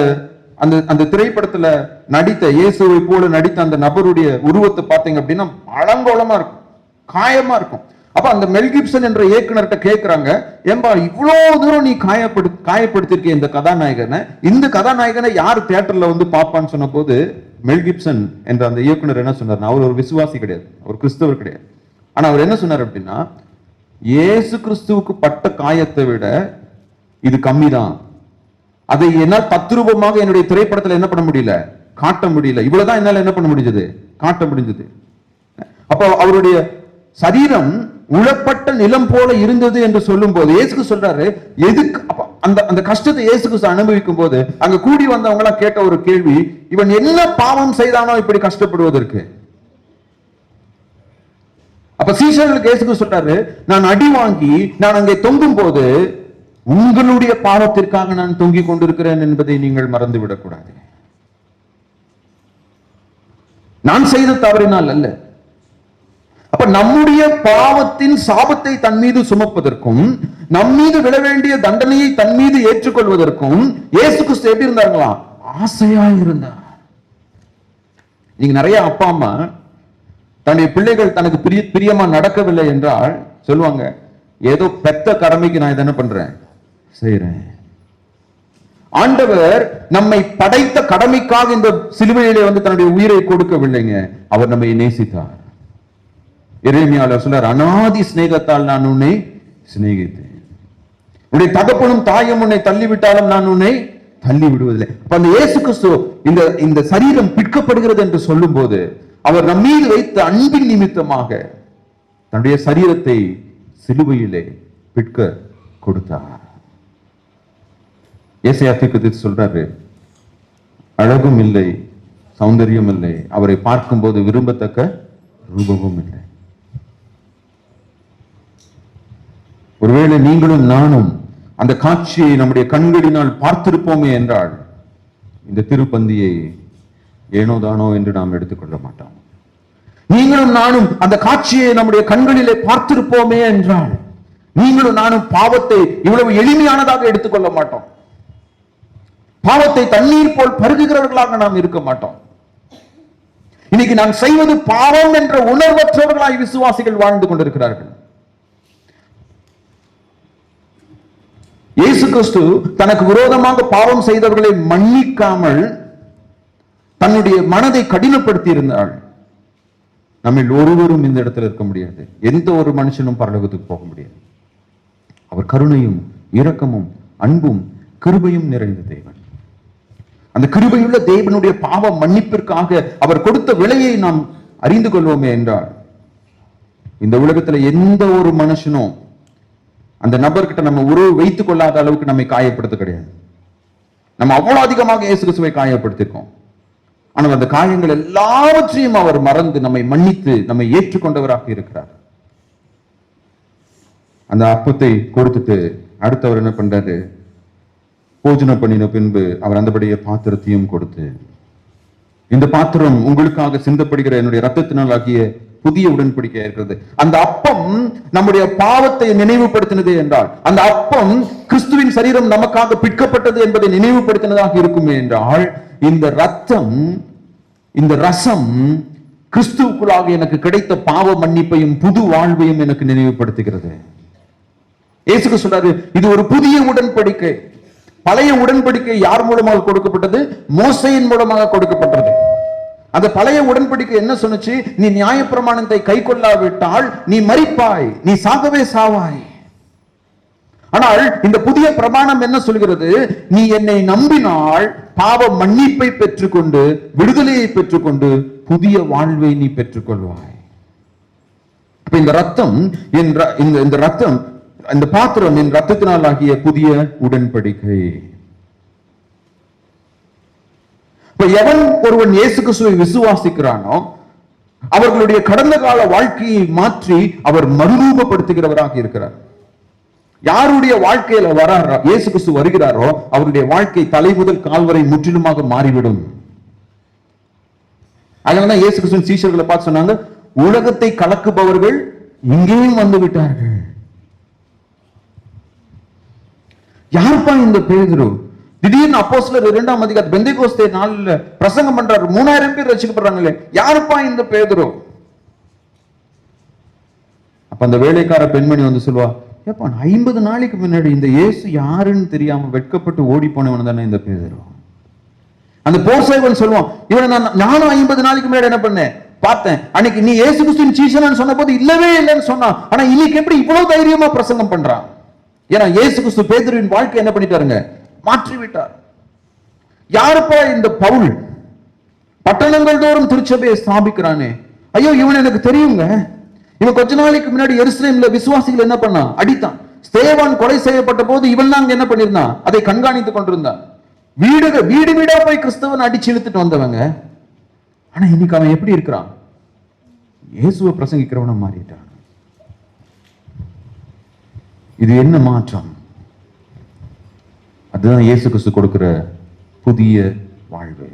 அந்த அந்த திரைப்படத்துல நடித்த இயேசுவை போல நடித்த அந்த நபருடைய உருவத்தை பார்த்தீங்க அப்படின்னா அலங்கோலமா இருக்கும், காயமா இருக்கும். அப்ப அந்த மெல் கிப்சன் என்ற இயக்குனர்கிட்ட கேட்கிறாங்க, ஏம்பா இவ்வளவு தூரம் நீ காயப்படுத்திருக்க இந்த கதாநாயகனை, இந்த கதாநாயகனை யார் தியேட்டர்ல வந்து பாப்பான்னு சொன்ன போது மெல் கிப்சன் என்ற அந்த இயக்குனர் என்ன சொன்னார், அவர் ஒரு விசுவாசி கிடையாது, ஒரு கிறிஸ்தவர் கிடையாது. ஆனா அவர் என்ன சொன்னார் அப்படின்னா, இயேசு கிறிஸ்துவுக்கு பட்ட காயத்தை விட இது கம்மிதான். அதை என்னால் தத்ரூபமாக என்னுடைய திரைப்படத்தில் என்ன பண்ண முடியல, காட்ட முடியல. இவ்வளவுதான் என்னால என்ன பண்ண முடிஞ்சது, காட்ட முடிஞ்சது. அப்போ அவருடைய சரீரம் உழப்பட்ட நிலம் போல இருந்தது என்று சொல்லும் போது இயேசுக்கு சொல்றாரு, எதுக்கு அந்த அந்த கஷ்டத்தை இயேசுக்கு அனுபவிக்கும் போது அங்க கூடி வந்தவங்க எல்லாம் கேட்ட ஒரு கேள்வி, இவன் என்ன பாவம் செய்தானோ இப்படி கஷ்டப்படுவதற்கு? அப்ப சீஷர்களுக்கு இயேசுக்கு சொல்றாரு, நான் அடி வாங்கி நான் அங்கே தொங்கும் போது உங்களுடைய பாவத்திற்காக நான் தொங்கிக் கொண்டிருக்கிறேன் என்பதை நீங்கள் மறந்து விடக்கூடாது. நான் செய்த தவறினால் அல்ல. அப்ப நம்முடைய பாவத்தின் சாபத்தை தன் மீது சுமப்பதற்கும் நம் மீது விழ வேண்டிய தண்டனையை தன் மீது ஏற்றுக்கொள்வதற்கும் இயேசு கிறிஸ்து எப்படி இருந்தாங்களா, ஆசையா இருந்தார். நீங்க நிறைய அப்பா அம்மா தன்னுடைய பிள்ளைகள் தனக்கு பிரியமா நடக்கவில்லை என்றால் சொல்லுவாங்க, ஏதோ பெத்த கடமைக்கு நான் இதை என்ன பண்றேன், செய்றேன். ஆண்டவர் நம்மை படைத்த கடமைக்காக இந்த சிலுவையிலே வந்து தன்னுடைய உயிரை கொடுக்கவில்லைங்க, அவர் நம்மை நேசித்தார். எரேமியாவில் சொல்றார், அநாதி சிநேகத்தால் நான் உன்னை சிநேகித்தேன், உன்னுடைய தகப்பனும் தாயும் உன்னை தள்ளிவிட்டாலும் நான் உன்னை தள்ளி விடுவதில்லை. அந்த இயேசு கிறிஸ்து இந்த சரீரம் பிற்கப்படுகிறது என்று சொல்லும் போது அவர் நம் மீது வைத்த அன்பின் நிமித்தமாக தன்னுடைய சரீரத்தை சிலுவையிலே பிற்க கொடுத்தார். ஏசாயா தீர்க்கதரிசி சொல்றாரு, அழகும் இல்லை சௌந்தரியம் இல்லை, அவரை பார்க்கும் போது விரும்பத்தக்க ரூபமும் இல்லை. ஒருவேளை நீங்களும் நானும் அந்த காட்சியை நம்முடைய கண்களினால் பார்த்திருப்போமே என்றால் இந்த திருப்பந்தியை ஏனோதானோ என்று நாம் எடுத்துக்கொள்ள மாட்டோம். நீங்களும் நானும் அந்த காட்சியை நம்முடைய கண்களிலே பார்த்திருப்போமே என்றால் நீங்களும் நானும் பாவத்தை இவ்வளவு எளிமையானதாக எடுத்துக்கொள்ள மாட்டோம். பாவத்தை தண்ணீர் போல் பருகுகிறவர்களாக நாம் இருக்க மாட்டோம். இன்னைக்கு நான் செய்வது பாவம் என்ற உணர்வற்றவர்களாய் விசுவாசிகள் வாழ்ந்து கொண்டிருக்கிறார்கள். இயேசு கிறிஸ்து தனக்கு விரோதமாக பாவம் செய்தவர்களை மன்னிக்காமல் தன்னுடைய மனதை கடினப்படுத்தி இருந்தால் நம்மில் ஒருவரும் இந்த இடத்துல இருக்க முடியாது. எந்த ஒரு மனுஷனும் பரலோகத்துக்கு போக முடியாது. அவர் கருணையும் இரக்கமும் அன்பும் கிருபையும் நிறைந்த தேவன். அந்த கிருபையுள்ள தேவனுடைய பாவ மன்னிப்பிற்காக அவர் கொடுத்த விலையை நாம் அறிந்து கொள்வோமே என்றால் இந்த உலகத்துல எந்த ஒரு மனுஷனும் அந்த நபர்கிட்ட நம்ம உறவு வைத்துக் கொள்ளாத அளவுக்கு நம்மை காயப்படுத்த கிடையாது. நம்ம அவ்வளவு அதிகமாக இயேசு கிறிஸ்துவை காயப்படுத்திருக்கோம். ஆனால் அந்த காயங்கள் எல்லாவற்றையும் அவர் மறந்து நம்மை மன்னித்து நம்மை ஏற்றுக்கொண்டவராக இருக்கிறார். அந்த அப்பத்தை கொடுத்துட்டு அடுத்தவர் என்ன பண்றாரு, போஜனம் பண்ணின பின்பு அவர் அந்தபடியே பாத்திரத்தையும் கொடுத்து, இந்த பாத்திரம் உங்களுக்காக சிந்தப்படுகிற என்னுடைய ரத்தத்தினால் ஆகிய புதிய உடன்படிக்கை இருக்கிறது. அந்த அப்பம் நம்முடைய பாவத்தை நினைவுபடுத்தினது என்றால், அந்த அப்பம் கிறிஸ்துவின் சரீரம் நமக்காக பிற்கப்பட்டது என்பதை நினைவுபடுத்தினதாக இருக்குமே என்றால், இந்த ரத்தம் இந்த ரசம் கிறிஸ்துவுக்குள்ளாக எனக்கு கிடைத்த பாவ மன்னிப்பையும் புது வாழ்வையும் எனக்கு நினைவுபடுத்துகிறது. இயேசு சொல்றாரு, இது ஒரு புதிய உடன்படிக்கை. பழைய உடன்படிக்கை யார் மூலமாக கொடுக்கப்பட்டது? மோசேயின் மூலமாக கொடுக்கப்பட்டது. அந்த பழைய உடன்படிக்கை என்ன சொன்னுச்சு? நீ நியாயப்பிரமாணத்தை கை கொள்ளாவிட்டால் நீ மரிப்பாய், நீ சாகவே சாவாய். ஆனால் இந்த புதிய பிரமாணம் என்ன சொல்கிறது? நீ என்னை நம்பினால் பாவ மன்னிப்பை பெற்றுக்கொண்டு விடுதலையை பெற்றுக்கொண்டு புதிய வாழ்வை நீ பெற்றுக்கொள்வாய். இந்த ரத்தம் இந்த ரத்தம் இந்த பாத்திரம் என் ரத்தத்தினால் ஆகிய புதிய உடன்படிக்கை. எவன் ஒருவன் இயேசு கிறிஸ்துவை விசுவாசிக்கிறானோ அவர்களுடைய கடந்த கால வாழ்க்கையை மாற்றி அவர் மறுரூபப்படுத்துகிறவராக இருக்கிறார். யாருடைய வாழ்க்கையில வராரோ, இயேசு கிறிஸ்து வருகிறாரோ, அவருடைய வாழ்க்கை தலை முதல் கால் வரை முற்றிலுமாக மாறிவிடும். அதனாலதான் இயேசு கிறிஸ்துவின் சீஷர்களை பார்த்து சொன்னாங்க, உலகத்தை கலக்குபவர்கள் இங்கேயும் வந்து விட்டார்கள். யாருப்பா இந்த பேதுரு? திடீர்னு அப்போஸ்தலர் 2ஆம் அதிகாரம் பெந்தேகோஸ்தே நாள்ல பிரசங்கம் பண்றாரு, 3000 பேர் ரட்சிக்கப்படுறாங்களே, யாருப்பா இந்த பேதுரு? அப்ப அந்த வேலைக்கார பெண்மணி வந்து சொல்லுவா, ஏப்பா 50 நாளைக்கு முன்னாடி இந்த இயேசு யாருன்னு தெரியாம வெட்கப்பட்டு ஓடி போனவன் தானே இந்த பேதுரு. அந்த போர்சேவன் சொல்லுவான், இவனை நானும் 50 நாளைக்கு முன்னாடி என்ன பண்ணேன் பார்த்தேன், அன்னைக்கு நீ இயேசு கிறிஸ்துவின் சீஷன்னு சொன்ன போது இல்லவே இல்லைன்னு சொன்னான், ஆனா இன்னைக்கு எப்படி இவ்வளவு தைரியமா பிரசங்கம் பண்றான்? ஏன்னா இயேசு கிறிஸ்து பேதுருவின் வாழ்க்கை என்ன பண்ணிட்டாருங்க, மாற்றி விட்டார். யாருப்பா இந்த பவுல்? பட்டணங்கள் தோறும் திருச்சபையை ஸ்தாபிக்கிறானே, ஐயோ இவன் எனக்கு தெரியுங்க, இவன் கொஞ்ச நாளைக்கு முன்னாடி எருசலேம்ல விசுவாசிகள் என்ன பண்ணான், அடித்தான். ஸ்தேவான் கொலை செய்யப்பட்ட போது இவன் தான் என்ன பண்ணிருந்தான், அதை கண்காணித்துக் கொண்டிருந்தான். வீடு வீடா போய் கிறிஸ்தவன் அடிச்சு இழுத்துட்டு வந்தவங்க. ஆனா இன்னைக்கு அவன் எப்படி இருக்கிறான்? இயேசுவை பிரசங்கிக்கிறவன மாறிட்டான். இது என்ன மாற்றம்? அதுதான் இயேசு கிறிஸ்து கொடுக்கிற புதிய வாழ்வு.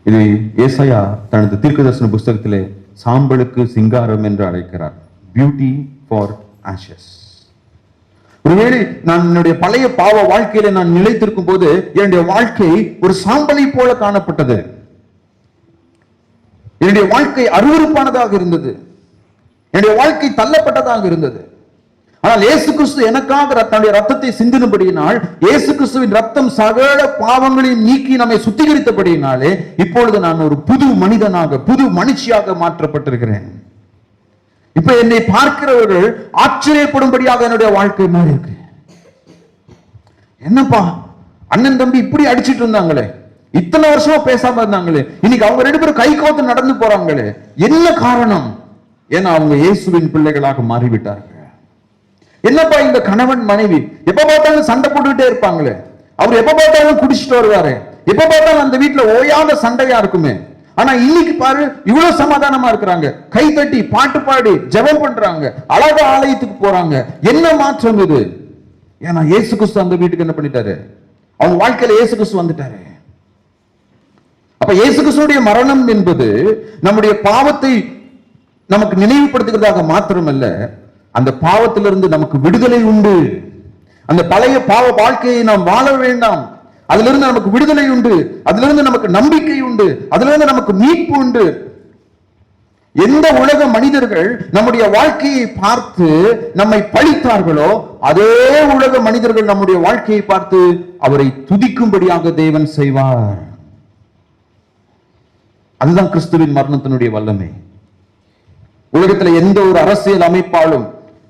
இது ஏசாயா தனது தீர்க்கதரிசன புஸ்தகத்திலே சாம்பலுக்கு சிங்காரம் என்று அழைக்கிறார், பியூட்டி ஃபார் ஆஷஸ். ஒருவேளை நான் என்னுடைய பழைய பாவ வாழ்க்கையில நான் நிலைத்திருக்கும் போது என்னுடைய வாழ்க்கை ஒரு சாம்பலை போல காணப்பட்டது. என்னுடைய வாழ்க்கை அருவருப்பானதாக இருந்தது, என்னுடைய வாழ்க்கை தள்ளப்பட்டதாக இருந்தது. ஆனால் இயேசு கிறிஸ்து எனக்காக தன்னுடைய ரத்தத்தை சிந்தினபடியினால், இயேசு கிறிஸ்துவின் ரத்தம் சகல பாவங்களையும் நீக்கி நம்மை சுத்திகரித்தபடியினாலே இப்பொழுது நான் ஒரு புது மனிதனாக, புது மனுஷியாக மாற்றப்பட்டிருக்கிறேன். இப்ப என்னை பார்க்கிறவர்கள் ஆச்சரியப்படும்படியாக என்னுடைய வாழ்க்கை மாறி இருக்கு. என்னப்பா அண்ணன் தம்பி இப்படி அடிச்சிட்டு இருந்தாங்களே, இத்தனை வருஷமா பேசாம இருந்தாங்களே, இன்னைக்கு அவங்க 2 பேரும் கை கோத்து நடந்து போறாங்களே, என்ன காரணம்? ஏன்னா அவங்க இயேசுவின் பிள்ளைகளாக மாறிவிட்டார்கள். என்னப்பா இந்த கணவன் மனைவி எப்ப பார்த்தாலும் சண்டை போட்டுக்கிட்டே இருப்பாங்களே, அவர் எப்ப பார்த்தாலும் குடிச்சிட்டு வருவாரு, எப்ப பார்த்தாலும் அந்த வீட்டுல ஓயாத சண்டையா இருக்குமே, ஆனா இன்னைக்கு பாரு இவ்வளவு சமாதானமா இருக்கிறாங்க, கை தட்டி பாட்டு பாடி ஜெபம் பண்றாங்க, அழகா ஆலயத்துக்கு போறாங்க. என்ன மாற்றம் இது? ஏன்னா இயேசு கிறிஸ்து அந்த வீட்டுக்கு என்ன பண்ணிட்டாரு, அவங்க வாழ்க்கையில இயேசு கிறிஸ்து வந்துட்டாரு. அப்ப இயேசு கிறிஸ்துடைய மரணம் என்பது நம்முடைய பாவத்தை நமக்கு நினைவுபடுத்துகிறதாக மாத்திரமல்ல, அந்த பாவத்திலிருந்து நமக்கு விடுதலை உண்டு. அந்த பழைய பாவ வாழ்க்கையை நாம் வாழ வேண்டாம், அதிலிருந்து நமக்கு விடுதலை உண்டு, அதிலிருந்து நமக்கு நம்பிக்கை உண்டு, அதிலிருந்து நமக்கு மீட்பு உண்டு. எந்த உலக மனிதர்கள் நம்முடைய வாழ்க்கையை பார்த்து நம்மை பழித்தார்களோ, அதே உலக மனிதர்கள் நம்முடைய வாழ்க்கையை பார்த்து அவரை துதிக்கும்படியாக தேவன் செய்வார். அதுதான் கிறிஸ்துவின் மரணத்தினுடைய வல்லமை. உலகத்துல எந்த ஒரு அரசியல் அமைப்பாலும்,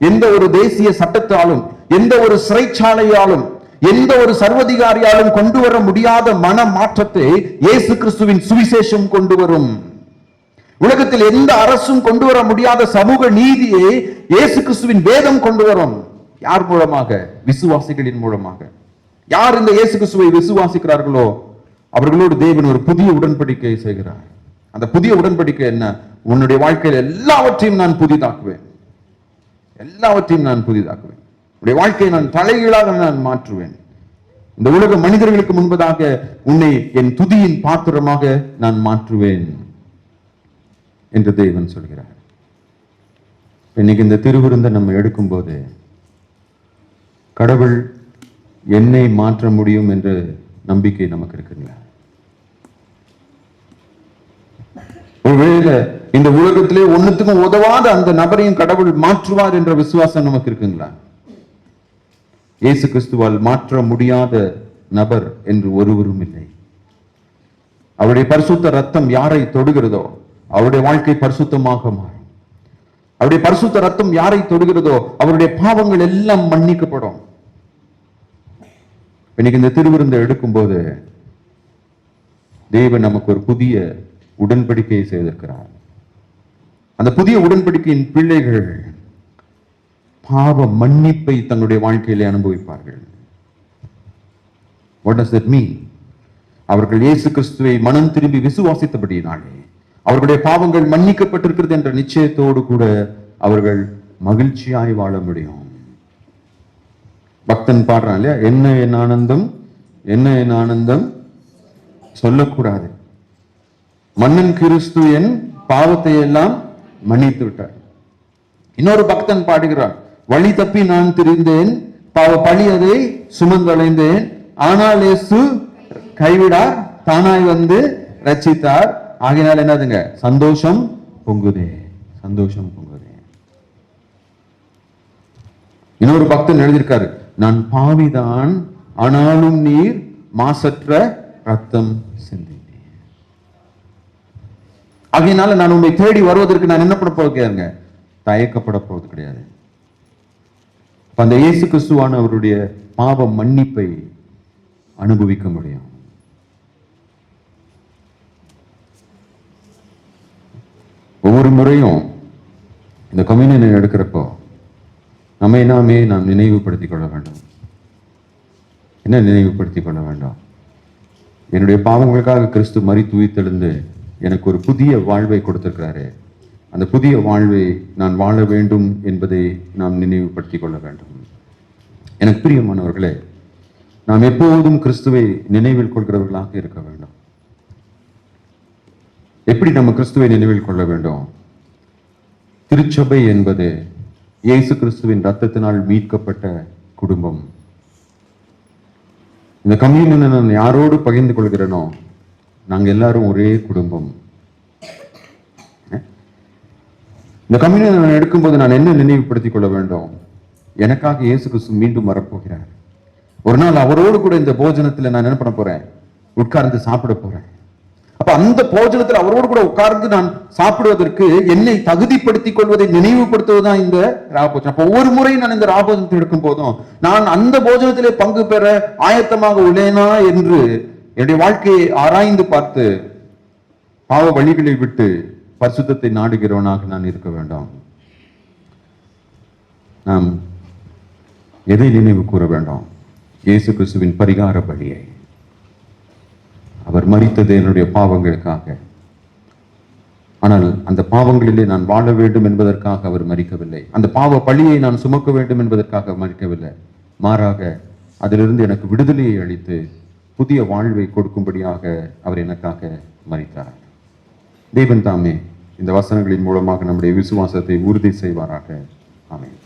எந்த ஒரு தேசிய சட்டத்தாலும், எந்த ஒரு சிறைச்சாலையாலும், எந்த ஒரு சர்வதிகாரியாலும் கொண்டு வர முடியாத மன மாற்றத்தை இயேசு கிறிஸ்துவின் சுவிசேஷம் கொண்டு வரும். உலகத்தில் எந்த அரசும் கொண்டு வர முடியாத சமூக நீதியை இயேசு கிறிஸ்துவின் வேதம் கொண்டு வரும். யார் மூலமாக? விசுவாசிகளின் மூலமாக. யார் இந்த இயேசு கிறிஸ்துவை விசுவாசிக்கிறார்களோ அவர்களோடு தேவன் ஒரு புதிய உடன்படிக்கை செய்கிறார். அந்த புதிய உடன்படிக்கை என்ன? உன்னுடைய வாழ்க்கையில் எல்லாவற்றையும் நான் புதிதாக்குவேன், எல்லாவற்றையும் நான் புதிதாக்குவேன், உன்னுடைய வாழ்க்கையை நான் தலைகீழாக நான் மாற்றுவேன், இந்த உலக மனிதர்களுக்கு முன்பதாக உன்னை என் துதியின் பாத்திரமாக நான் மாற்றுவேன் என்று தேவன் சொல்கிறார். இன்னைக்கு இந்த திருவிருந்தை நம்ம எடுக்கும் போது கடவுள் என்னை மாற்ற முடியும் என்ற நம்பிக்கை நமக்கு இருக்குங்களா? ஒருவேளை இந்த உலகத்திலே ஒண்ணுத்துக்கும் உதவாத அந்த நபரையும் கடவுள் மாற்றுவார் என்ற விசுவாசம் நமக்கு இருக்குங்களா? இயேசு கிறிஸ்துவால் மாற்ற முடியாத நபர் என்று ஒருவரும் இல்லை. அவருடைய பரிசுத்த ரத்தம் யாரை தொடுகிறதோ அவருடைய வாழ்க்கை பரிசுத்தமாக மாறும். அவருடைய பரிசுத்த ரத்தம் யாரை தொடுகிறதோ அவருடைய பாவங்கள் எல்லாம் மன்னிக்கப்படும். இன்னைக்கு இந்த திருவிருந்தை எடுக்கும் போது தேவன் நமக்கு ஒரு புதிய உடன்படிக்கையை செய்திருக்கிறார். அந்த புதிய உடன்படிக்கையின் பிள்ளைகள் பாவ மன்னிப்பை தன்னுடைய வாழ்க்கையிலே அனுபவிப்பார்கள். What does that mean? அவர்கள் இயேசு கிறிஸ்துவை மனம் திரும்பி விசுவாசித்தபடியினாலே அவர்களுடைய பாவங்கள் மன்னிக்கப்பட்டிருக்கிறது என்ற நிச்சயத்தோடு கூட அவர்கள் மகிழ்ச்சியாய் வாழ முடியும். பக்தன் பாடுறான் இல்லையா, என்ன என் ஆனந்தம், என்ன என் ஆனந்தம் சொல்லக்கூடாது. மன்னன் கிறிஸ்து என் பாவத்தை எல்லாம் மன்னித்து விட்டார். இன்னொரு பக்தன் பாடுகிறான், வழி தப்பி நான் திரிந்தேன், பாவ பழி அதை சுமந்தடைந்தேன், ஆனால் இயேசு கைவிடார், தானாய் வந்து ரட்சித்தார், ஆகினால் என்னதுங்க, சந்தோஷம் பொங்குதே, சந்தோஷம் பொங்குதே. இன்னொரு பக்தன் எழுதியிருக்காரு, நான் பாவிதான், ஆனாலும் நீர் மாசற்ற ரத்தம் சிந்தினீர், ஆகையினால நான் உண்மை தேடி வருவதற்கு நான் என்ன பண்ண போகிறேங்க, தயக்கப்பட போவது கிடையாது. அந்த இயேசு கிறிஸ்துவான அவருடைய பாவ மன்னிப்பை அனுபவிக்க முடியும். ஒவ்வொரு முறையும் இந்த கம்யூனியனை எடுக்கிறப்போ நம்மை நாமே நாம் நினைவுபடுத்திக் கொள்ள வேண்டும். என்ன நினைவுபடுத்திக் கொள்ள வேண்டும்? என்னுடைய பாவங்களுக்காக கிறிஸ்து மரித்து உயிர்த்தெழுந்து எனக்கு ஒரு புதிய வாழ்வை கொடுத்திருக்கிறாரு. அந்த புதிய வாழ்வை நான் வாழ வேண்டும் என்பதை நாம் நினைவுபடுத்திக் கொள்ள வேண்டும். எனக்கு பிரியமானவர்களே, நாம் எப்போதும் கிறிஸ்துவை நினைவில் கொள்கிறவர்களாக இருக்க வேண்டும். எப்படி நம்ம கிறிஸ்துவை நினைவில் கொள்ள வேண்டும்? திருச்சபை என்பது இயேசு கிறிஸ்துவின் ரத்தத்தினால் மீட்கப்பட்ட குடும்பம். இந்த கம்யூனியனை நான் யாரோடு பகிர்ந்து கொள்கிறேனோ, நாங்கள் எல்லாரும் ஒரே குடும்பம். இந்த கம்யூனியனை நான் எடுக்கும்போது நான் என்ன நினைவுபடுத்திக் கொள்ள வேண்டும்? எனக்காக இயேசு கிறிஸ்து மீண்டும் வரப்போகிறார். ஒரு நாள் அவரோடு கூட இந்த போஜனத்தில் நான் என்ன பண்ண போறேன்? உட்கார்ந்து சாப்பிட போறேன். அப்ப அந்த போஜனத்தில் அவரோடு கூட உட்கார்ந்து நான் சாப்பிடுவதற்கு என்னை தகுதிப்படுத்திக் கொள்வதை நினைவுபடுத்துவதுதான் இந்த ராபோஜனம். அப்ப ஒவ்வொரு முறை நான் இந்த ராபோஜனத்தை எடுக்கும் போதும் நான் அந்த போஜனத்திலே பங்கு பெற ஆயத்தமாக உள்ளேனா என்று என்னுடைய வாழ்க்கையை ஆராய்ந்து பார்த்து பாவ வழிகளை விட்டு பரிசுத்தத்தை நாடுகிறவனாக நான் இருக்க வேண்டாம். நாம் எதை நினைவு கூற வேண்டாம்? இயேசு கிறிஸ்துவின் பரிகார பலியை. அவர் மரித்தது என்னுடைய பாவங்களுக்காக. ஆனால் அந்த பாவங்களிலே நான் வாழ வேண்டும் என்பதற்காக அவர் மரிக்கவில்லை. அந்த பாவ பழியை நான் சுமக்க வேண்டும் என்பதற்காக மரிக்கவில்லை. மாறாக அதிலிருந்து எனக்கு விடுதலையை அளித்து புதிய வாழ்வை கொடுக்கும்படியாக அவர் எனக்காக மரித்தார். தேவன் தாமே இந்த வசனங்களின் மூலமாக நம்முடைய விசுவாசத்தை உறுதி செய்வாராக. ஆமென்.